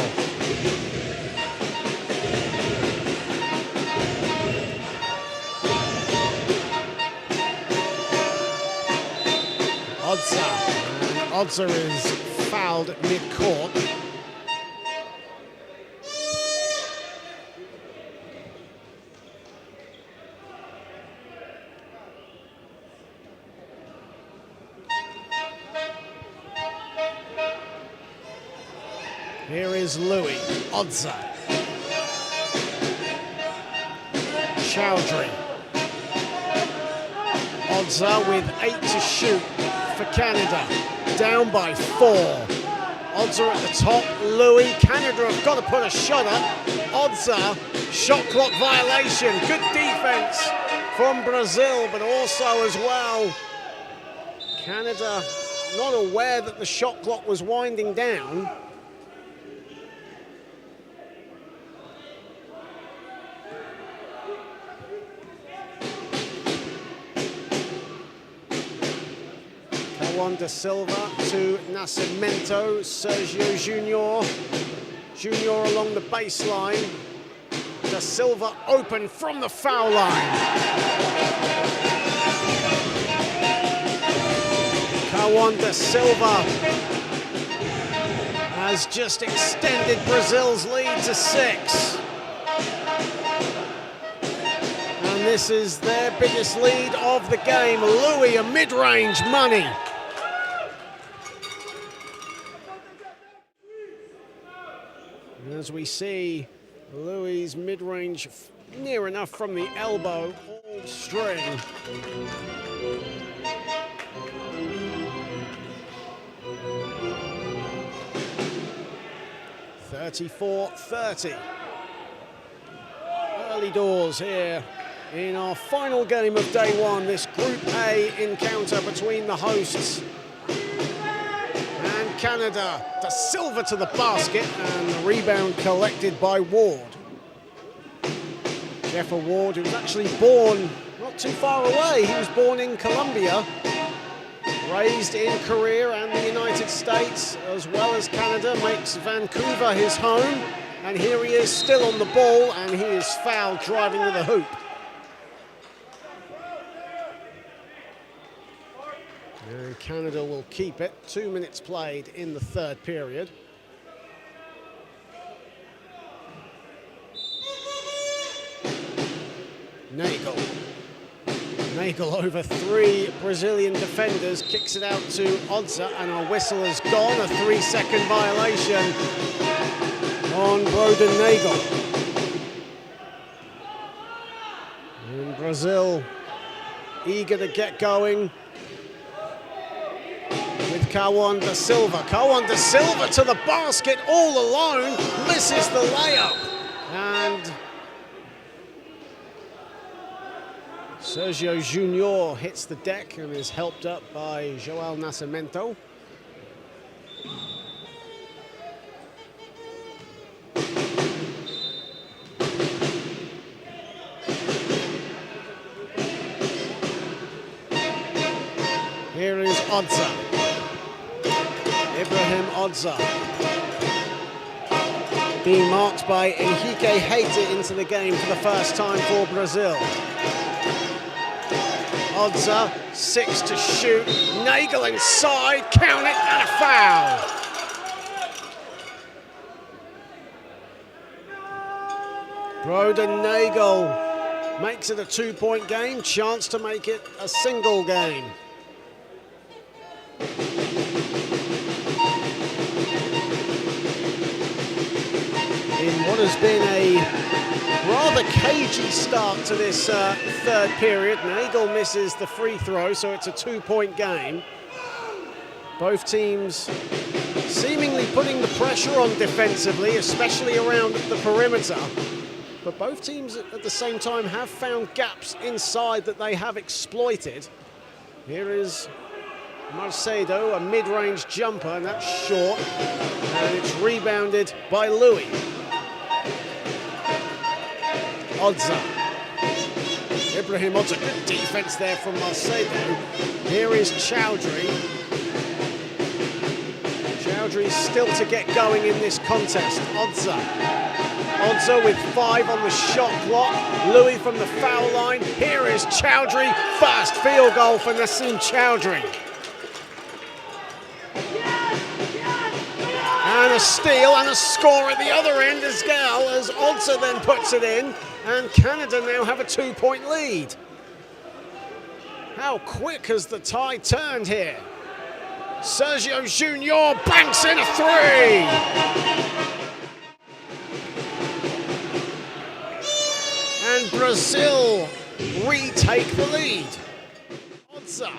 Odza is fouled mid-court. Here is Louis, Odza, Chowdhury. Odza with 8 to shoot for Canada, down by 4. Odza at the top, Louis. Canada have got to put a shot up. Odza, shot clock violation. Good defense from Brazil, but also as well, Canada not aware that the shot clock was winding down. Da Silva to Nascimento, Sergio Junior along the baseline. Da Silva open from the foul line. Cauã da Silva has just extended Brazil's lead to 6. And this is their biggest lead of the game. Louis, a mid-range money. As we see, Louis' mid-range near enough from the elbow, all string. (34-30). Early doors here in our final game of day one, this Group A encounter between the hosts and Canada. Da Silva to the basket, and the rebound collected by Ward. Jeff Ward, who was actually born not too far away. He was born in Colombia, raised in Korea and the United States, as well as Canada, makes Vancouver his home. And here he is still on the ball, and he is fouled driving to the hoop. And Canada will keep it. 2 minutes played in the third period. Nagel over 3 Brazilian defenders, kicks it out to Odza, and our whistle has gone. A 3-second violation on Broden Nagel. And Brazil eager to get going with Cauã da Silva. Cauã da Silva to the basket all alone, misses the layup. And Sergio Junior hits the deck and is helped up by João Nascimento. Here is Odza. Ibrahim Odza being marked by Henrique Heite into the game for the first time for Brazil. Odza, 6 to shoot. Nagel inside, count it, and a foul. Broden Nagel makes it a 2-point game, chance to make it a single game. In what has been a rather cagey start to this third period. Nagel misses the free throw, so it's a 2-point game. Both teams seemingly putting the pressure on defensively, especially around the perimeter. But both teams at the same time have found gaps inside that they have exploited. Here is Marcedo, a mid-range jumper, and that's short. And it's rebounded by Louis. Odza. Ibrahim Odza, good defense there from Marcedo. Here is Chowdhury. Chowdhury still to get going in this contest. Odza with 5 on the shot clock. Louis from the foul line. Here is Chowdhury. First field goal for Nassim Chowdhury. And a steal and a score at the other end as well, as Odza then puts it in. And Canada now have a 2-point lead. How quick has the tide turned here? Sergio Junior banks in a 3. And Brazil retake the lead. Odza.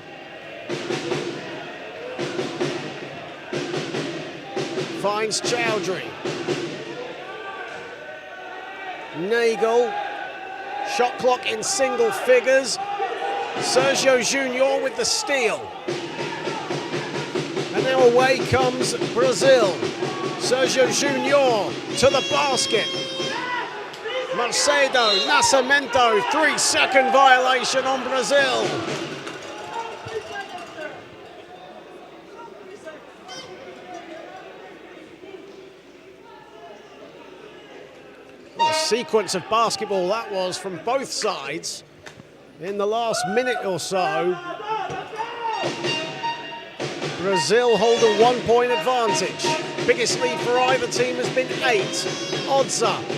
Finds Chowdhury. Nagel. Shot clock in single figures. Sergio Junior with the steal. And now away comes Brazil. Sergio Junior to the basket. Macedo, Nascimento, 3-second violation on Brazil. What a sequence of basketball that was from both sides in the last minute or so. Brazil hold a 1-point advantage. Biggest lead for either team has been 8. Odza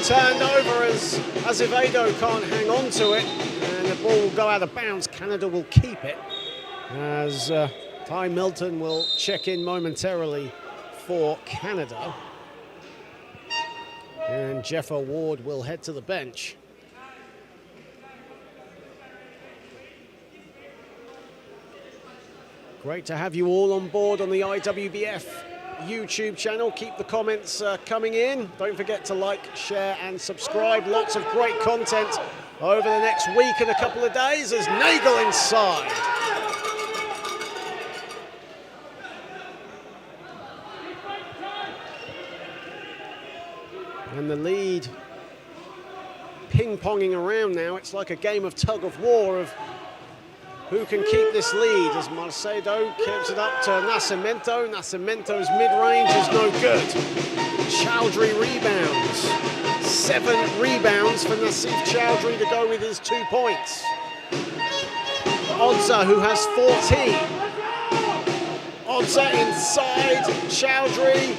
turned over as Azevedo can't hang on to it, and the ball will go out of bounds. Canada will keep it as Ty Milton will check in momentarily for Canada. And Jeff Ward will head to the bench. Great to have you all on board on the IWBF YouTube channel. Keep the comments coming in. Don't forget to like, share and subscribe. Lots of great content over the next week and a couple of days as Nagel inside. And the lead ping-ponging around now. It's like a game of tug of war of who can keep this lead as Macedo keeps it up to Nascimento. Nascimento's mid-range is no good. Chowdhury rebounds. 7 rebounds for Nassif Chowdhury to go with his 2 points. Odza, who has 14. Odza inside, Chowdhury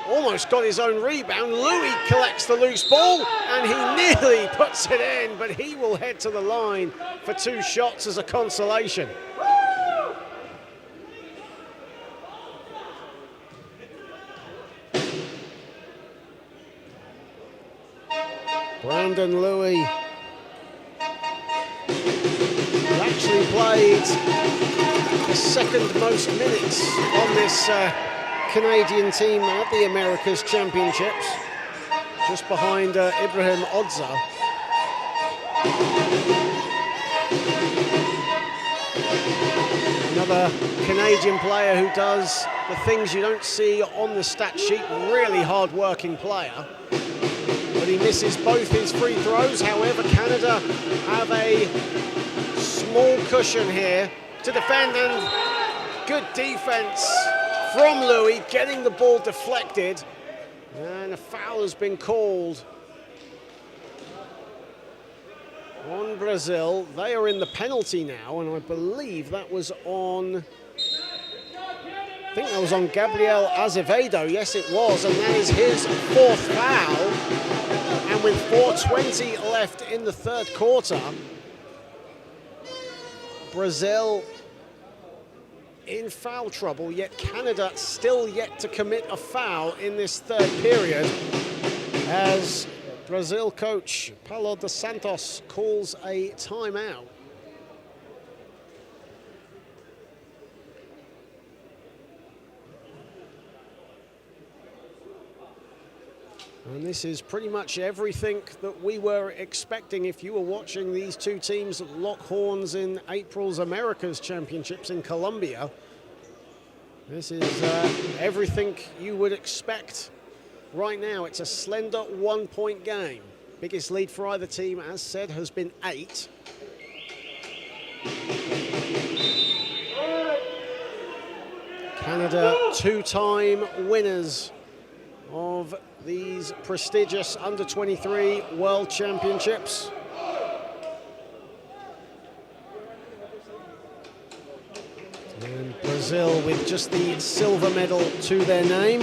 almost got his own rebound. Louis collects the loose ball and he nearly puts it in, but he will head to the line for 2 shots as a consolation. Brandon Louis actually played the second most minutes on this Canadian team at the Americas Championships, just behind Ibrahim Odza. Another Canadian player who does the things you don't see on the stat sheet, really hard-working player. But he misses both his free throws. However, Canada have a small cushion here to defend, and good defense from Louis, getting the ball deflected, and a foul has been called on Brazil. They are in the penalty now, and I believe that was on, I think that was on Gabriel Azevedo. Yes, it was, and that is his 4th foul. And with 4:20 left in the 3rd quarter, Brazil in foul trouble, yet Canada still yet to commit a foul in this 3rd period as Brazil coach Paulo dos Santos calls a timeout. And this is pretty much everything that we were expecting if you were watching these 2 teams lock horns in April's Americas Championships in Colombia. This is everything you would expect right now. It's a slender 1-point game. Biggest lead for either team, as said, has been 8. Canada, 2-time winners of these prestigious under-23 World Championships. And Brazil with just the silver medal to their name.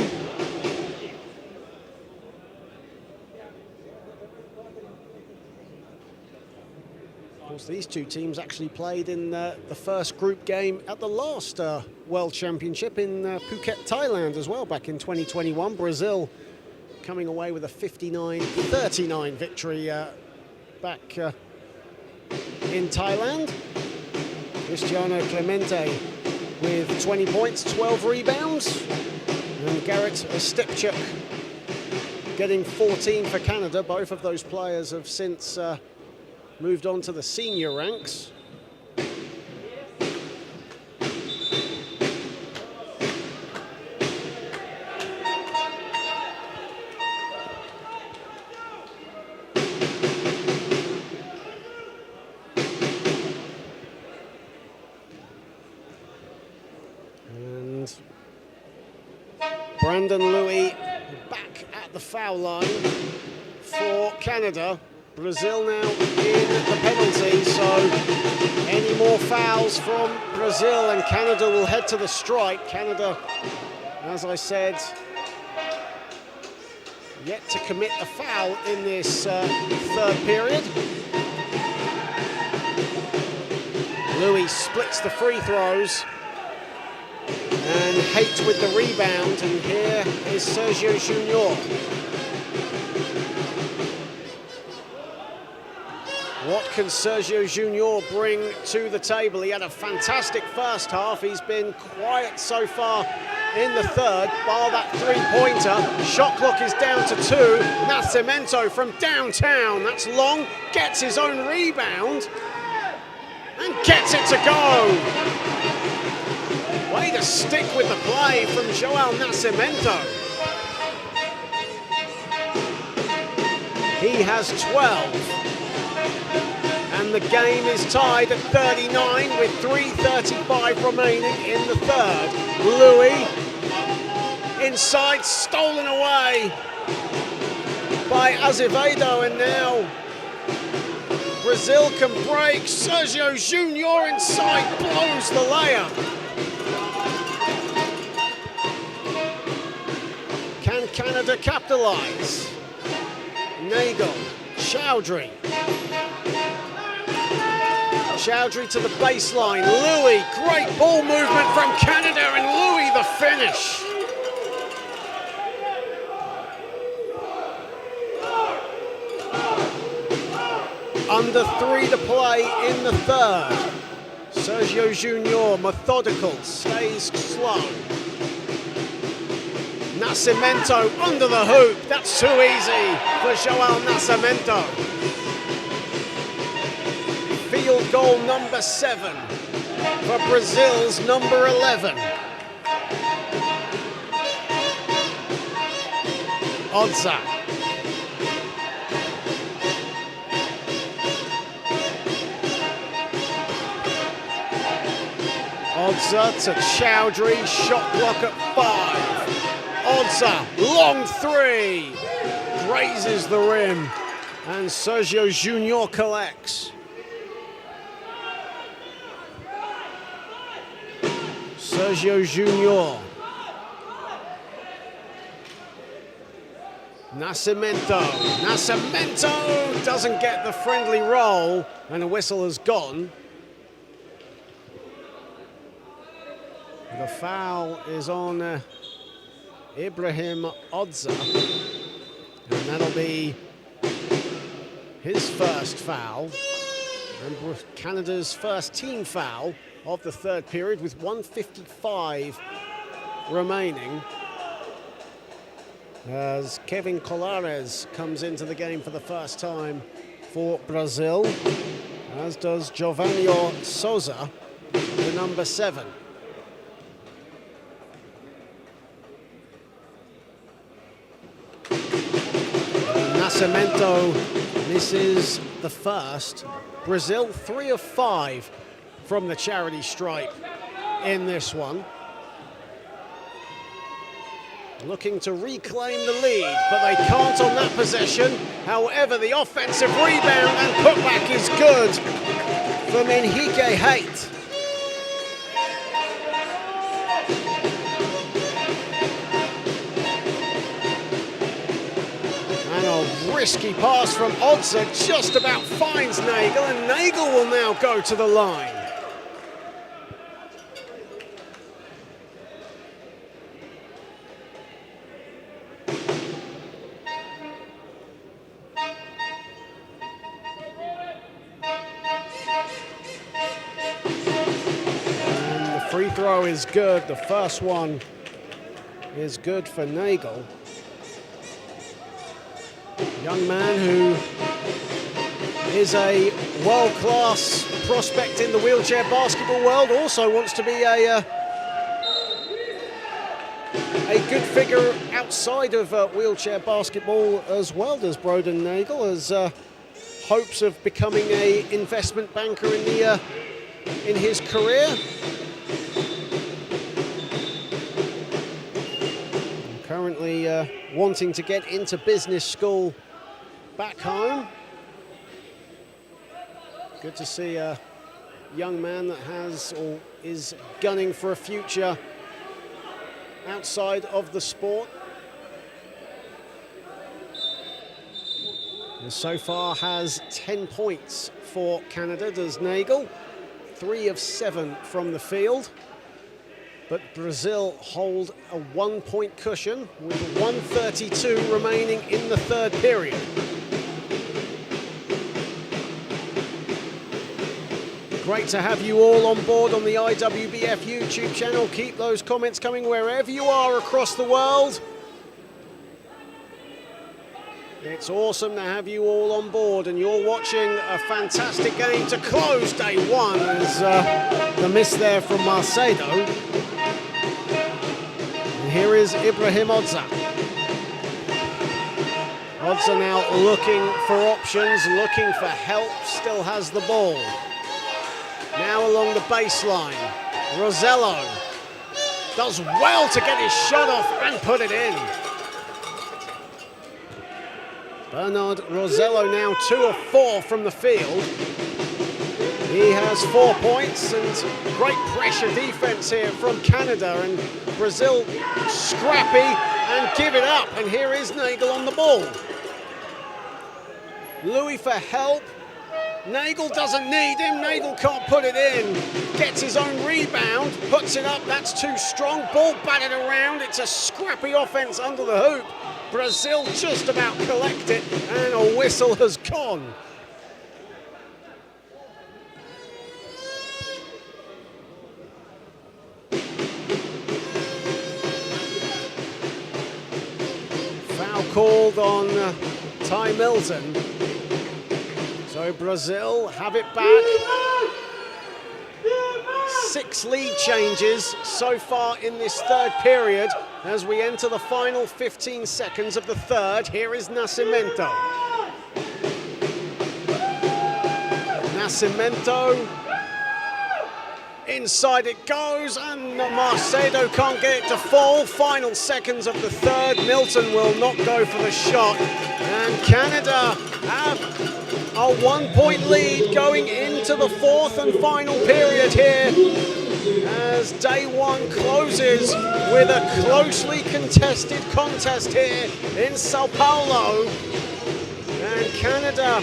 Of course, these 2 teams actually played in the first group game at the last World Championship in Phuket, Thailand as well, back in 2021. Brazil coming away with a 59-39 victory back in Thailand. Cristiano Clemente with 20 points, 12 rebounds. And Garrett Stepchuk getting 14 for Canada. Both of those players have since moved on to the senior ranks. Brandon Louis back at the foul line for Canada. Brazil now in the penalty, so any more fouls from Brazil and Canada will head to the stripe. Canada, as I said, yet to commit a foul in this third period. Louis splits the free throws and Haight with the rebound, and here is Sergio Junior. What can Sergio Junior bring to the table? He had a fantastic first half. He's been quiet so far in the third, bar that three-pointer. Shot clock is down to 2. Nascimento from downtown. That's long, gets his own rebound, and gets it to go. Way to stick with the play from João Nascimento. He has 12. And the game is tied at 39 with 3:35 remaining in the third. Louis inside, stolen away by Azevedo, and now Brazil can break. Sergio Junior inside blows the layup. Can Canada capitalize? Nagel, Chowdhury. Chowdhury to the baseline. Louis, great ball movement from Canada, and Louis the finish. Under 3 to play in the third. Sergio Junior, methodical, stays slow. Nascimento under the hoop. That's too easy for João Nascimento. Field goal number 7 for Brazil's number 11. Odza. Odza to Chowdhury, shot clock at 5. Odza, long 3, grazes the rim, and Sergio Junior collects. Sergio Junior. Nascimento. Nascimento doesn't get the friendly roll, and the whistle has gone. The foul is on Ibrahim Odza, and that'll be his first foul, and Canada's first team foul of the third period with 1:55 remaining, as Kevin Colares comes into the game for the first time for Brazil, as does Giovanni Souza, the number 7. Nascimento misses the first. Brazil 3 of 5 from the charity stripe in this one. Looking to reclaim the lead, but they can't on that possession. However, the offensive rebound and putback is good from Enrique Haight. Risky pass from Odza, just about finds Nagel, and Nagel will now go to the line. throw is good. The first one is good for Nagel. Young man who is a world-class prospect in the wheelchair basketball world, also wants to be a good figure outside of wheelchair basketball as well, does Broden Nagel, as hopes of becoming an investment banker in his career. Currently wanting to get into business school back home. Good to see a young man that has or is gunning for a future outside of the sport. And so far has 10 points for Canada, does Nagel. 3 of 7 from the field. But Brazil hold a 1-point cushion with 1:32 remaining in the third period. Great to have you all on board on the IWBF YouTube channel. Keep those comments coming wherever you are across the world. It's awesome to have you all on board, and you're watching a fantastic game to close day one, as the miss there from Macedo. And here is Ibrahim Odza. Odza now looking for options, looking for help, still has the ball. Now along the baseline, Rosello does well to get his shot off and put it in. Bernard Rosello now 2 of 4 from the field. He has 4 points, and great pressure defense here from Canada, and Brazil scrappy and give it up. And here is Nagel on the ball. Louis for help. Nagel doesn't need him, Nagel can't put it in. Gets his own rebound, puts it up, that's too strong. Ball batted around, it's a scrappy offense under the hoop. Brazil just about collect it, and a whistle has gone. Foul called on Ty Milton. So Brazil have it back. 6 lead changes so far in this third period as we enter the final 15 seconds of the third. Here is Nascimento. Nascimento. Inside it goes, and Macedo can't get it to fall. Final seconds of the third. Milton will not go for the shot. And Canada have a 1-point lead going into the fourth and final period here, as day one closes with a closely contested contest here in Sao Paulo. And Canada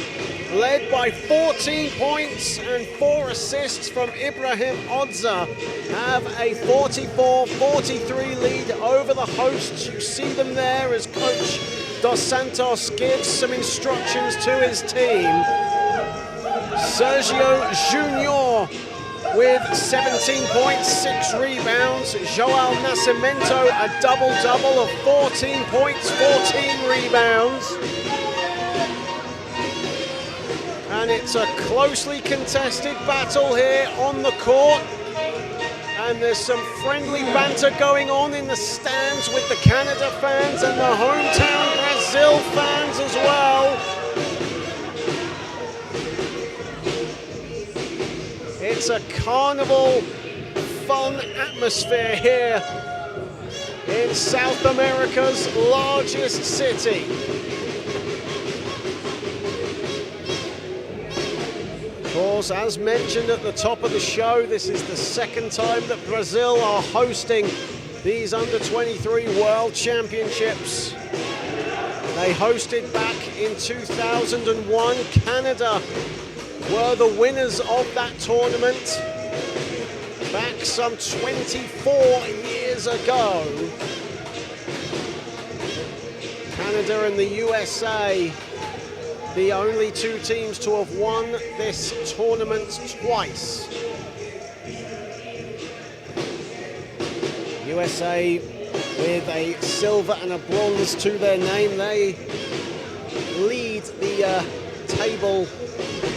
led by 14 points and 4 assists from Ibrahim Odza, have a 44-43 lead over the hosts. You see them there as Coach Dos Santos gives some instructions to his team. Sergio Junior with 17 points, 6 rebounds. João Nascimento, a double-double of 14 points, 14 rebounds. And it's a closely contested battle here on the court. And there's some friendly banter going on in the stands with the Canada fans and the hometown Brazil fans as well. It's a carnival fun atmosphere here in South America's largest city. Of course, as mentioned at the top of the show, this is the second time that Brazil are hosting these under-23 World Championships. They hosted back in 2001. Canada were the winners of that tournament back some 24 years ago. Canada and the USA, the only 2 teams to have won this tournament twice. USA with a silver and a bronze to their name. They lead the table,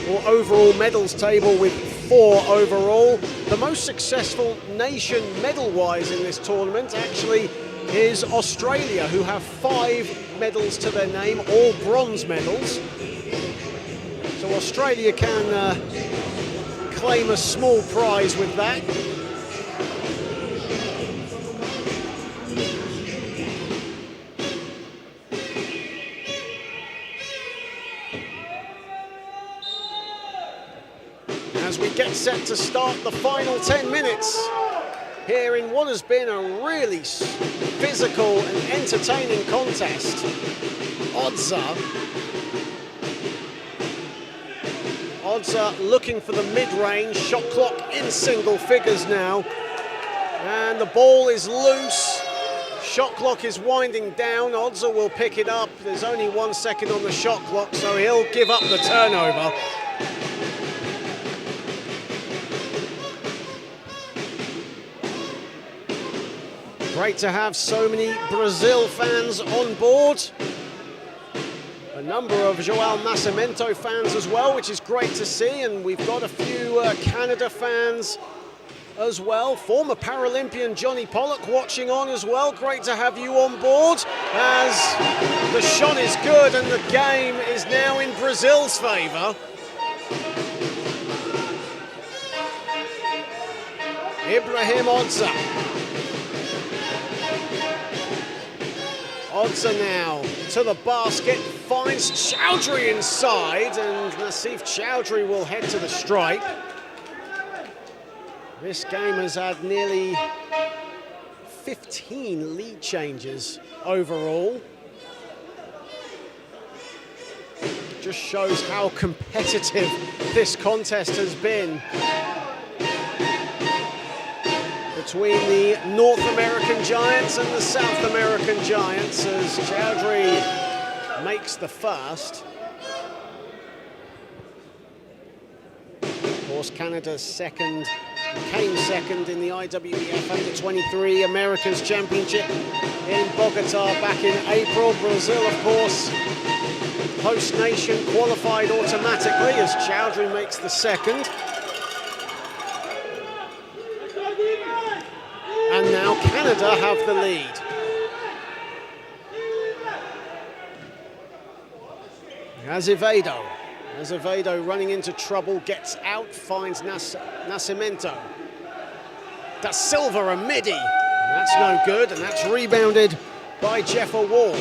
or overall medals table, with 4 overall. The most successful nation medal-wise in this tournament actually is Australia, who have 5 medals to their name, all bronze medals. So Australia can claim a small prize with that. As we get set to start the final 10 minutes here in what has been a really physical and entertaining contest. Odds are looking for the mid-range, shot clock in single figures now, and the ball is loose. Shot clock is winding down. Odzer will pick it up. There's only 1 second on the shot clock, so he'll give up the turnover. Great to have so many Brazil fans on board. A number of João Nascimento fans as well, which is great to see. And we've got a few Canada fans as well. Former Paralympian Johnny Pollock watching on as well. Great to have you on board, as the shot is good and the game is now in Brazil's favour. Ibrahim Odzer. Odzer now to the basket, finds Chowdhury inside, and Nassif Chowdhury will head to the stripe. This game has had nearly 15 lead changes overall. Just shows how competitive this contest has been between the North American Giants and the South American Giants, as Chowdhury makes the first. Of course, Canada's came second in the IWBF U23 Americas Championship in Bogota back in April. Brazil, of course, host nation, qualified automatically as Chowdhury makes the second. And now Canada have the lead. Azevedo running into trouble, gets out, finds Nascimento. Da Silva, a midi. That's no good, and that's rebounded by Jeff Ward.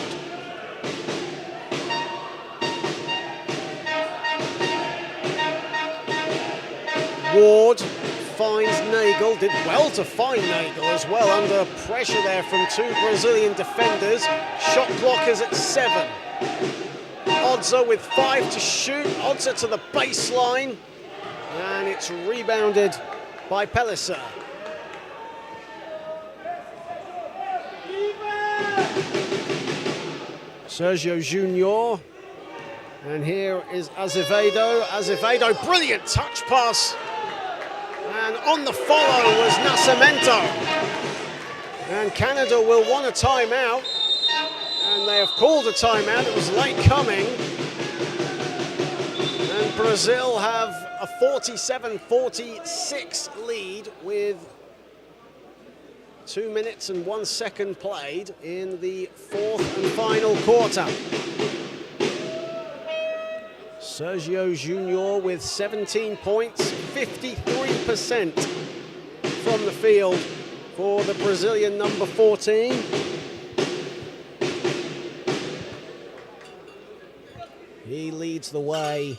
Ward finds Nagel, did well to find Nagel as well, under pressure there from 2 Brazilian defenders. Shot clock is at 7. Odzer with 5 to shoot. Odzer to the baseline, and it's rebounded by Pellicer. Sergio Junior, and here is Azevedo. Azevedo, brilliant touch pass, and on the follow was Nascimento. And Canada will want a timeout. And they have called a timeout. It was late coming. And Brazil have a 47-46 lead with 2 minutes and 1 second played in the 4th and final quarter. Sergio Junior with 17 points, 53% from the field for the Brazilian number 14. He leads the way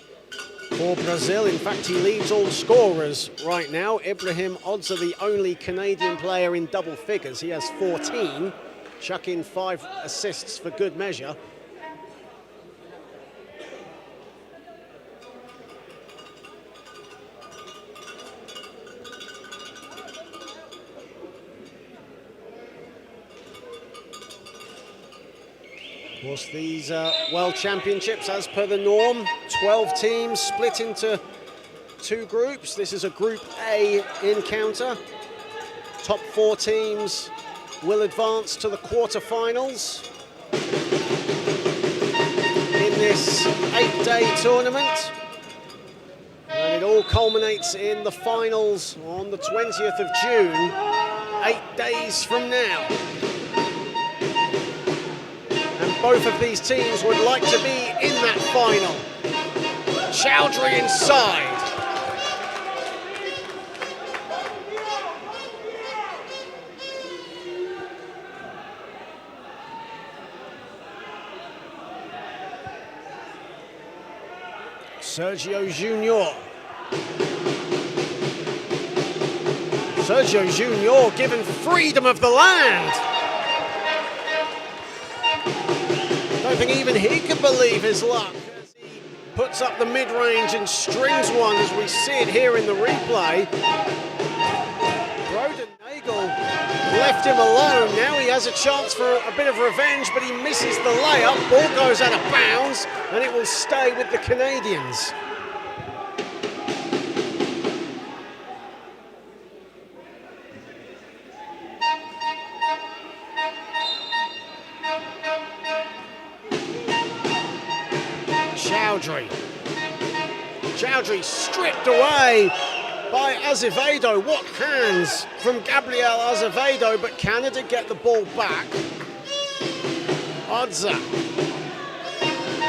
for Brazil. In fact, he leads all scorers right now. Ibrahim Odzer, the only Canadian player in double figures. He has 14. Chuck in 5 assists for good measure. Of course, these World Championships, as per the norm, 12 teams split into 2 groups. This is a Group A encounter. Top 4 teams will advance to the quarterfinals in this 8-day tournament. And it all culminates in the finals on the 20th of June, 8 days from now. And both of these teams would like to be in that final. Chowdhury inside. Sergio Junior. Sergio Junior given freedom of the land. I don't think even he can believe his luck as he puts up the mid-range and strings one as we see it here in the replay. Broden Nagel left him alone. Now he has a chance for a bit of revenge, but he misses the layup. Ball goes out of bounds and it will stay with the Canadians. Chowdhury stripped away by Azevedo. What hands from Gabriel Azevedo, but Canada get the ball back. Odza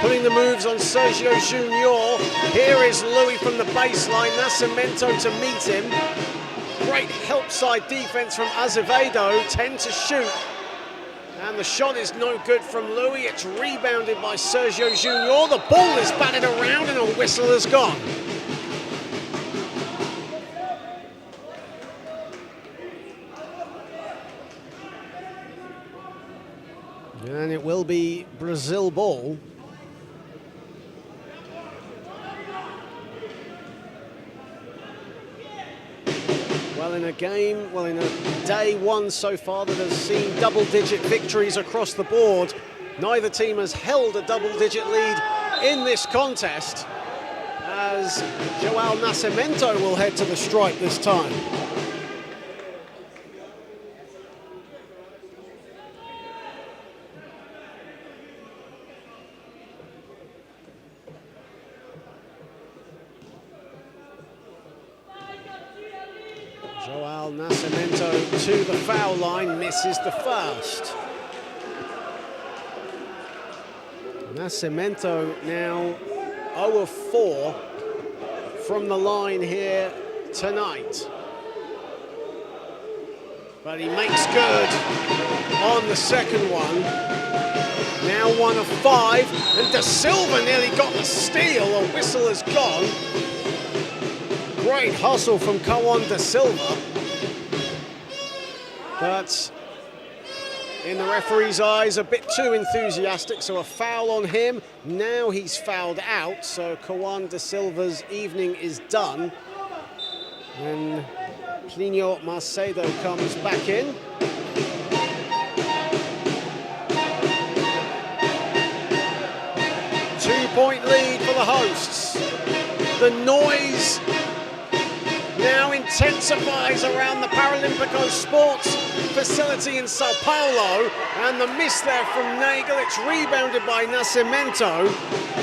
putting the moves on Sergio Junior. Here is Louis from the baseline. Nascimento to meet him. Great help side defense from Azevedo. 10 to shoot. And the shot is no good from Louis. It's rebounded by Sergio Junior. The ball is batted around and a whistle has gone. And it will be Brazil ball. In a day one so far that has seen double-digit victories across the board, neither team has held a double-digit lead in this contest, as Joao Nascimento will head to the stripe this time. Joao Nascimento to the foul line, misses the first. Nascimento now 0 of 4 from the line here tonight. But he makes good on the second one. Now 1 of 5, and Da Silva nearly got the steal. A whistle has gone. Great hustle from Kawan Da Silva. But in the referee's eyes, a bit too enthusiastic, so a foul on him. Now he's fouled out, so Kawan Da Silva's evening is done. And Plinio Macedo comes back in. Two-point lead for the hosts. The noise now intensifies around the Paralympico Sports facility in Sao Paulo, and the miss there from Nagel. It's rebounded by Nascimento.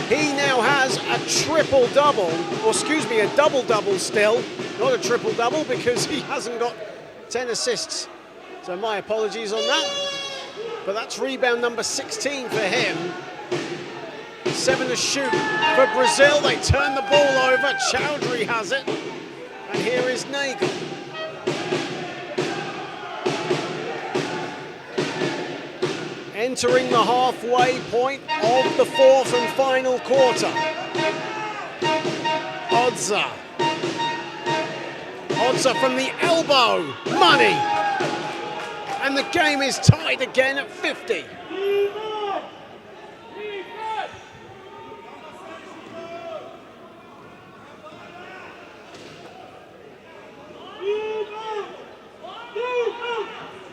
He now has a triple-double, or excuse me, a double-double still. Not a triple-double because he hasn't got 10 assists. So my apologies on that. But that's rebound number 16 for him. 7 to shoot for Brazil. They turn the ball over. Chowdhury has it. And here is Nagel. Entering the halfway point of the fourth and final quarter. Odza. Odza from the elbow. Money. And the game is tied again at 50.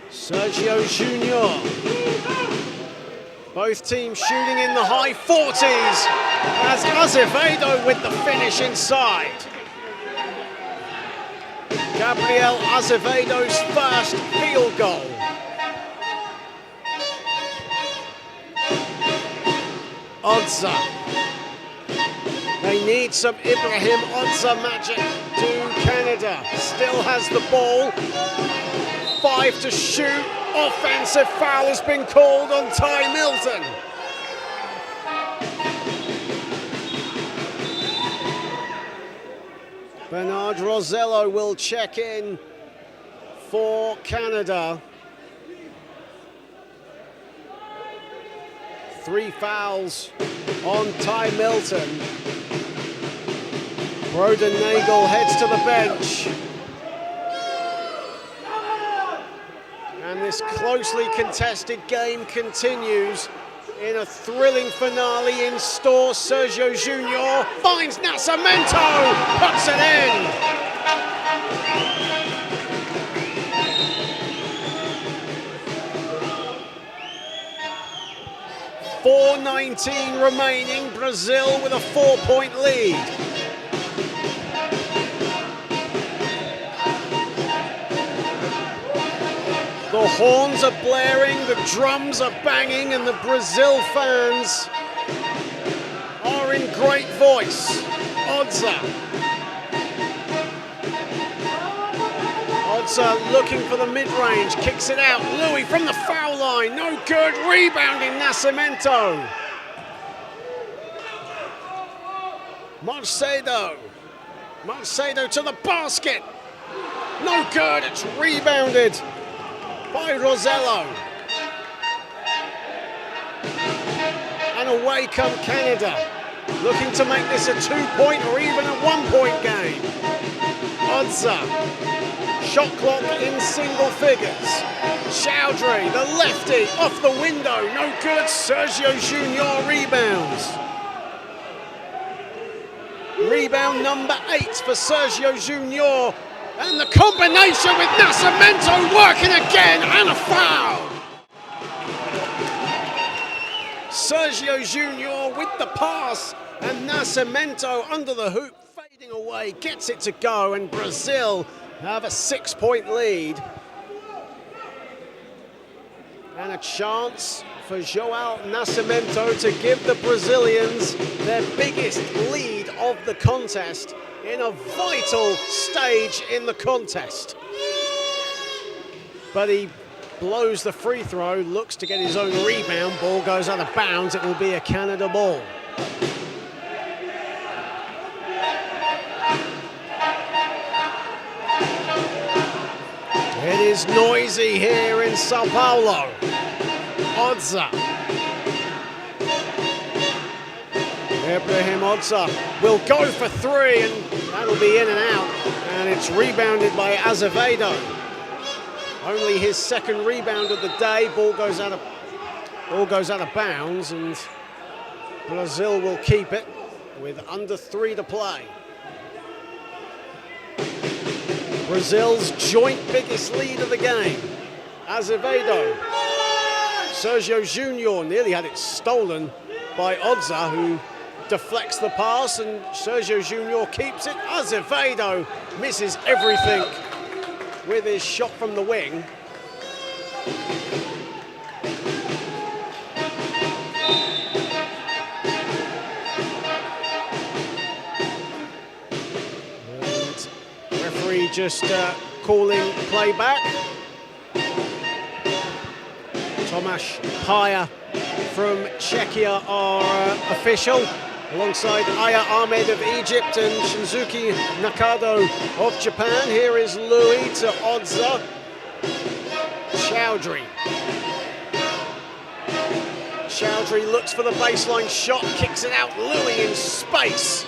Sergio Junior. Both teams shooting in the high 40s as Azevedo with the finish inside. Gabriel Azevedo's first field goal. Odza. They need some Ibrahim Odza magic to Canada. Still has the ball. 5 to shoot. Offensive foul has been called on Ty Milton. Bernard Rosello will check in for Canada. 3 fouls on Ty Milton. Broden Nagel heads to the bench. And this closely contested game continues in a thrilling finale in store. Sergio Junior finds Nascimento, puts it in. .4:19 remaining, Brazil with a 4-point lead. The horns are blaring, the drums are banging, and the Brazil fans are in great voice. Odza. Odza looking for the mid-range, kicks it out. Louis from the foul line, no good. Rebounding Nascimento. Marcedo. Marcedo to the basket. No good, it's rebounded by Rosello. And away come Canada, looking to make this a 2-point or even a 1-point game. Odza, shot clock in single figures. Chowdhury, the lefty, off the window, no good. Sergio Junior rebounds. Rebound number 8 for Sergio Junior. And the combination with Nascimento working again, and a foul. Sergio Junior with the pass, and Nascimento under the hoop, fading away, gets it to go, and Brazil have a 6-point lead. And a chance for João Nascimento to give the Brazilians their biggest lead of the contest in a vital stage in the contest. But he blows the free throw, looks to get his own rebound, ball goes out of bounds, it will be a Canada ball. It is noisy here in Sao Paulo. Odza. Ibrahim Odza will go for 3, and that'll be in and out. And it's rebounded by Azevedo. Only his second rebound of the day. Ball goes out of bounds, and Brazil will keep it with under 3 to play. Brazil's joint biggest lead of the game. Azevedo. Sergio Junior nearly had it stolen by Odza, who deflects the pass, and Sergio Junior keeps it. Azevedo misses everything with his shot from the wing. And referee just calling play back. Tomasz Paja from Czechia, our official, alongside Aya Ahmed of Egypt and Shinzuki Nakado of Japan. Here is Louis to Odza. Chowdhury. Chowdhury looks for the baseline shot, kicks it out. Louis in space.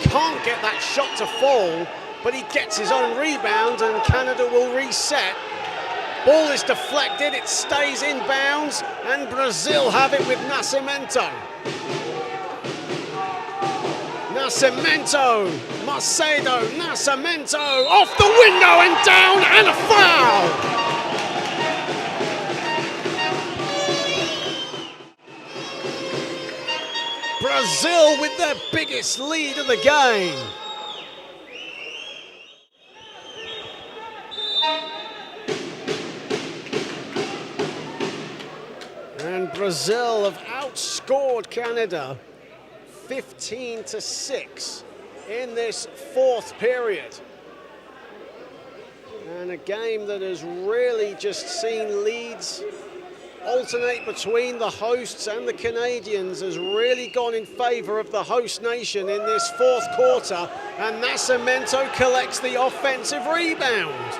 Can't get that shot to fall, but he gets his own rebound, and Canada will reset. Ball is deflected, it stays in bounds, and Brazil have it with Nascimento. Nascimento, Macedo, Nascimento, off the window and down, and a foul! Brazil with their biggest lead of the game. And Brazil have outscored Canada 15-6 in this fourth period. And a game that has really just seen leads alternate between the hosts and the Canadians has really gone in favour of the host nation in this fourth quarter, and Nascimento collects the offensive rebound.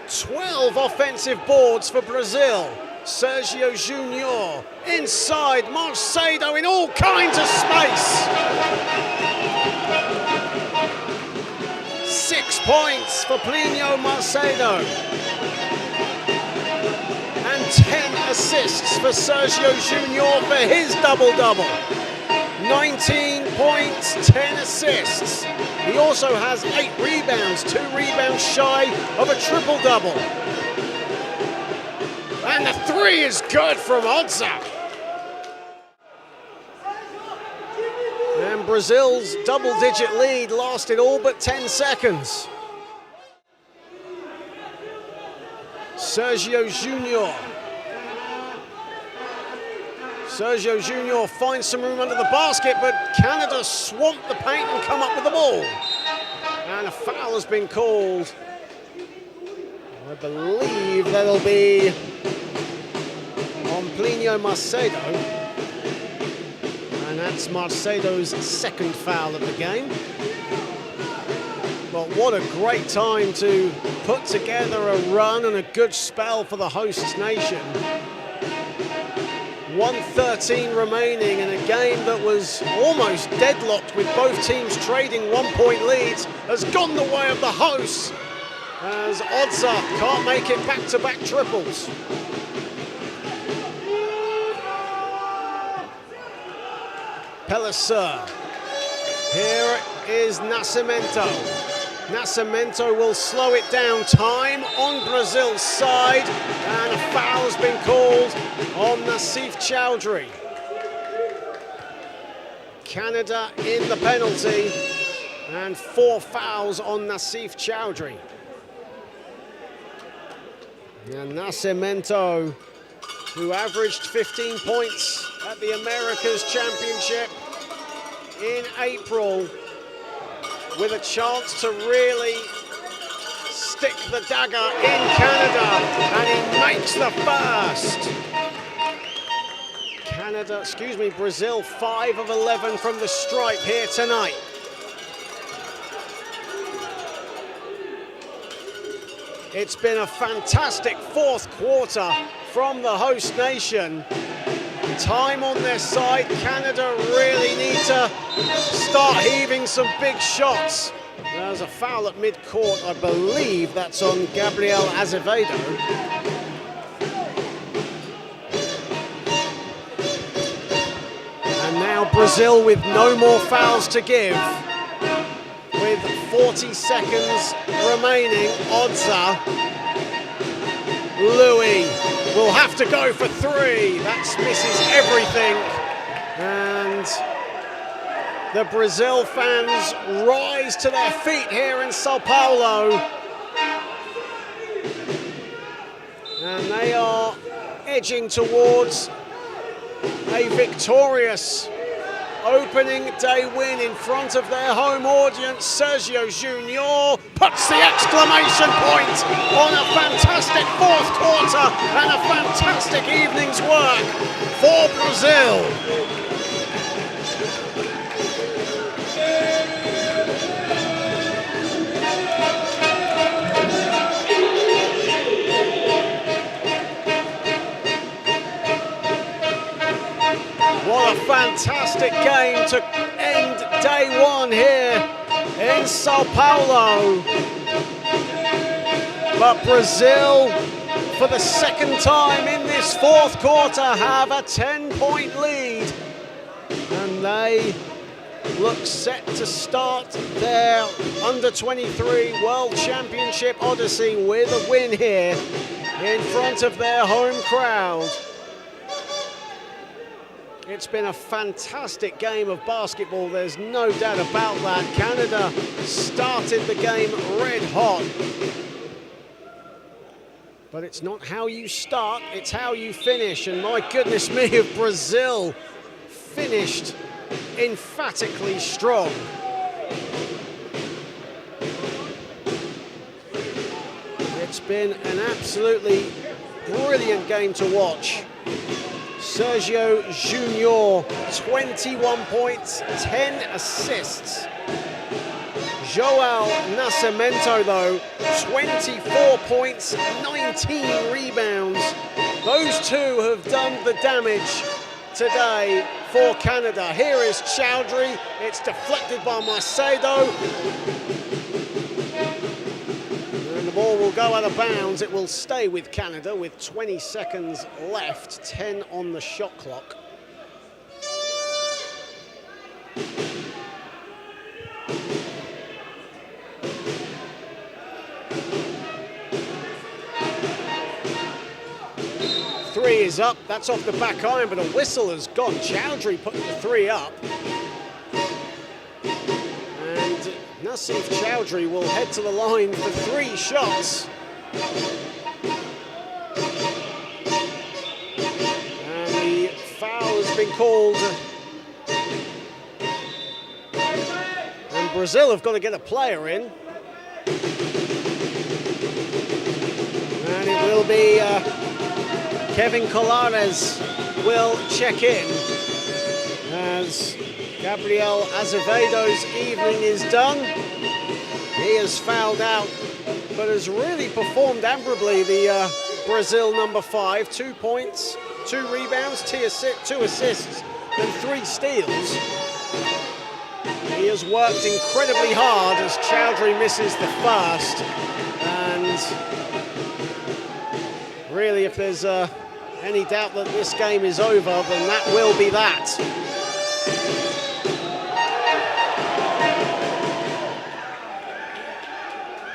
12 offensive boards for Brazil. Sergio Junior inside, Marcedo in all kinds of space. 6 points for Plinio Marcedo. And 10 assists for Sergio Junior for his double-double. 19 points, 10 assists. He also has 8 rebounds, 2 rebounds shy of a triple-double. And the three is good from Odza. And Brazil's double-digit lead lasted all but 10 seconds. Sergio Junior. Sergio Junior finds some room under the basket, but Canada swamped the paint and come up with the ball. And a foul has been called. I believe that'll be on Plinio Marcedo. And that's Marcedo's second foul of the game. But what a great time to put together a run and a good spell for the host nation. 1:13 remaining in a game that was almost deadlocked with both teams trading 1-point leads has gone the way of the hosts as Odza can't make it back-to-back triples. Pellicer. Here is Nascimento. Nascimento will slow it down. Time on Brazil's side, and a foul has been called on Nassif Chowdhury. Canada in the penalty, and 4 fouls on Nassif Chowdhury. And Nascimento, who averaged 15 points at the Americas Championship in April, with a chance to really stick the dagger in Canada, and he makes the first. Brazil 5 of 11 from the stripe here tonight. It's been a fantastic fourth quarter from the host nation. Time on their side. Canada really need to start heaving some big shots. There's a foul at mid-court. I believe that's on Gabriel Azevedo. And now Brazil with no more fouls to give. With 40 seconds remaining, Odza. Louis will have to go for 3. That misses everything. And the Brazil fans rise to their feet here in Sao Paulo. And they are edging towards a victorious opening day win in front of their home audience. Sergio Junior puts the exclamation point on a fantastic fourth quarter and a fantastic evening's work for Brazil. What a fantastic game to end day one here in Sao Paulo. But Brazil, for the second time in this fourth quarter, have a 10-point lead. And they look set to start their Under-23 World Championship Odyssey with a win here in front of their home crowd. It's been a fantastic game of basketball, there's no doubt about that. Canada started the game red hot. But it's not how you start, it's how you finish. And my goodness me, if Brazil finished emphatically strong. It's been an absolutely brilliant game to watch. Sergio Junior, 21 points, 10 assists. João Nascimento, though, 24 points, 19 rebounds. Those two have done the damage today for Canada. Here is Chowdhury. It's deflected by Macedo. And the ball will go out of bounds. It will stay with Canada with 20 seconds left, 10 on the shot clock. Three is up, that's off the back iron, but a whistle has gone. Chowdhury putting the three up. And Nassif Chowdhury will head to the line for 3 shots. And the foul has been called. And Brazil have got to get a player in. And it will be Kevin Colares will check in as Gabriel Azevedo's evening is done. He has fouled out, but has really performed admirably, the Brazil number 5. 2 points, 2 rebounds, 2 assists, and 3 steals. He has worked incredibly hard as Chowdhury misses the first. And really, if there's any doubt that this game is over, then that will be that.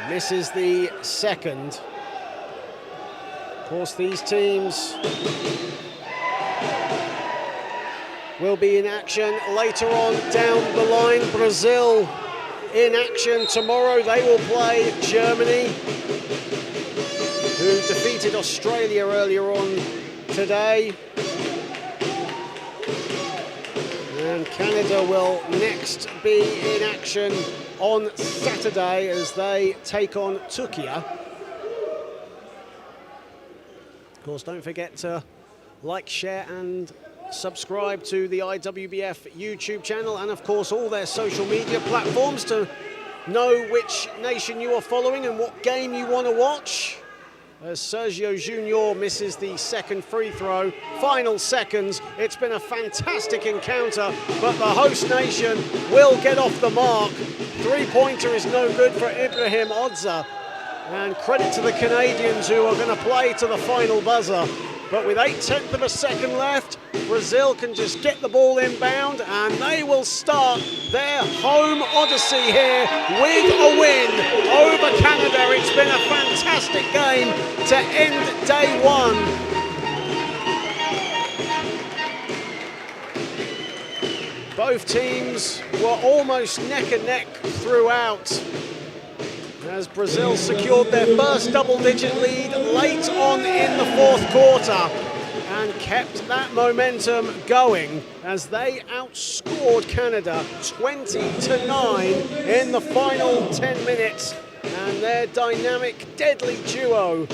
Misses the second. Of course, these teams will be in action later on down the line. Brazil in action tomorrow. They will play Germany, who defeated Australia earlier on today. And Canada will next be in action on Saturday as they take on Turkey. Of course, don't forget to like, share and subscribe to the IWBF YouTube channel, and of course all their social media platforms to know which nation you are following and what game you want to watch. As Sergio Junior misses the second free throw. Final seconds. It's been a fantastic encounter, but the host nation will get off the mark. Three-pointer is no good for Ibrahim Odza. And credit to the Canadians who are going to play to the final buzzer. But with 0.8 of a second left, Brazil can just get the ball inbound and they will start their home odyssey here with a win over Canada. It's been a fantastic game to end day one. Both teams were almost neck and neck throughout, as Brazil secured their first double-digit lead late on in the fourth quarter and kept that momentum going as they outscored Canada 20-9 in the final 10 minutes. And their dynamic, deadly duo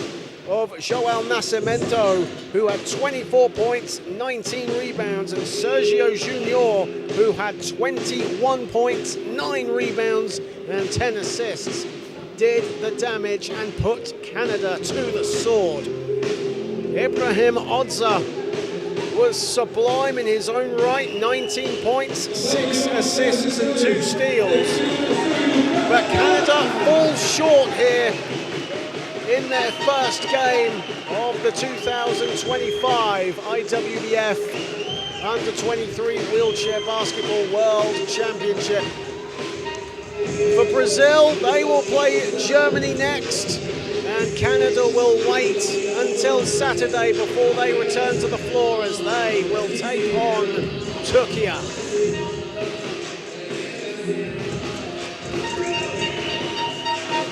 of João Nascimento, who had 24 points, 19 rebounds, and Sergio Junior, who had 21 points, 9 rebounds, and 10 assists, did the damage and put Canada to the sword. Ibrahim Odza was sublime in his own right, 19 points, 6 assists and 2 steals. But Canada falls short here in their first game of the 2025 IWBF Under-23 Wheelchair Basketball World Championship. For Brazil, they will play Germany next, and Canada will wait until Saturday before they return to the floor as they will take on Turkey.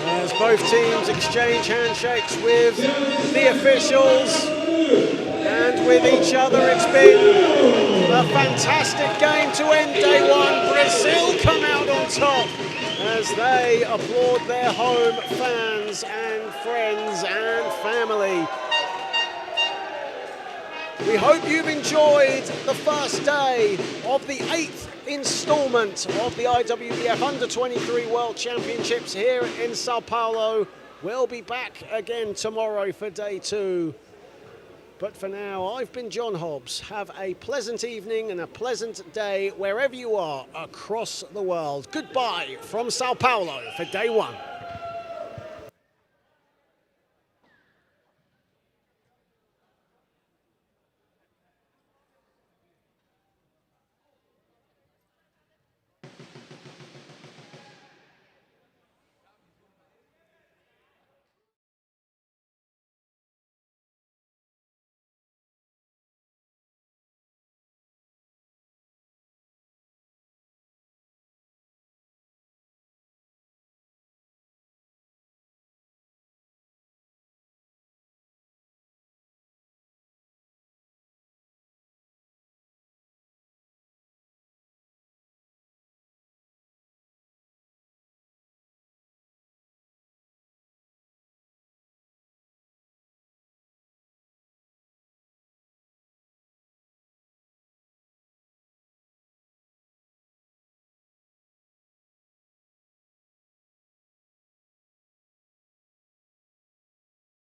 As both teams exchange handshakes with the officials and with each other. It's been a fantastic game to end day one. Brazil come out on top as they applaud their home fans and friends and family. We hope you've enjoyed the first day of the 8th instalment of the IWBF Under-23 World Championships here in Sao Paulo. We'll be back again tomorrow for day 2. But for now, I've been John Hobbs. Have a pleasant evening and a pleasant day wherever you are across the world. Goodbye from Sao Paulo for day 1.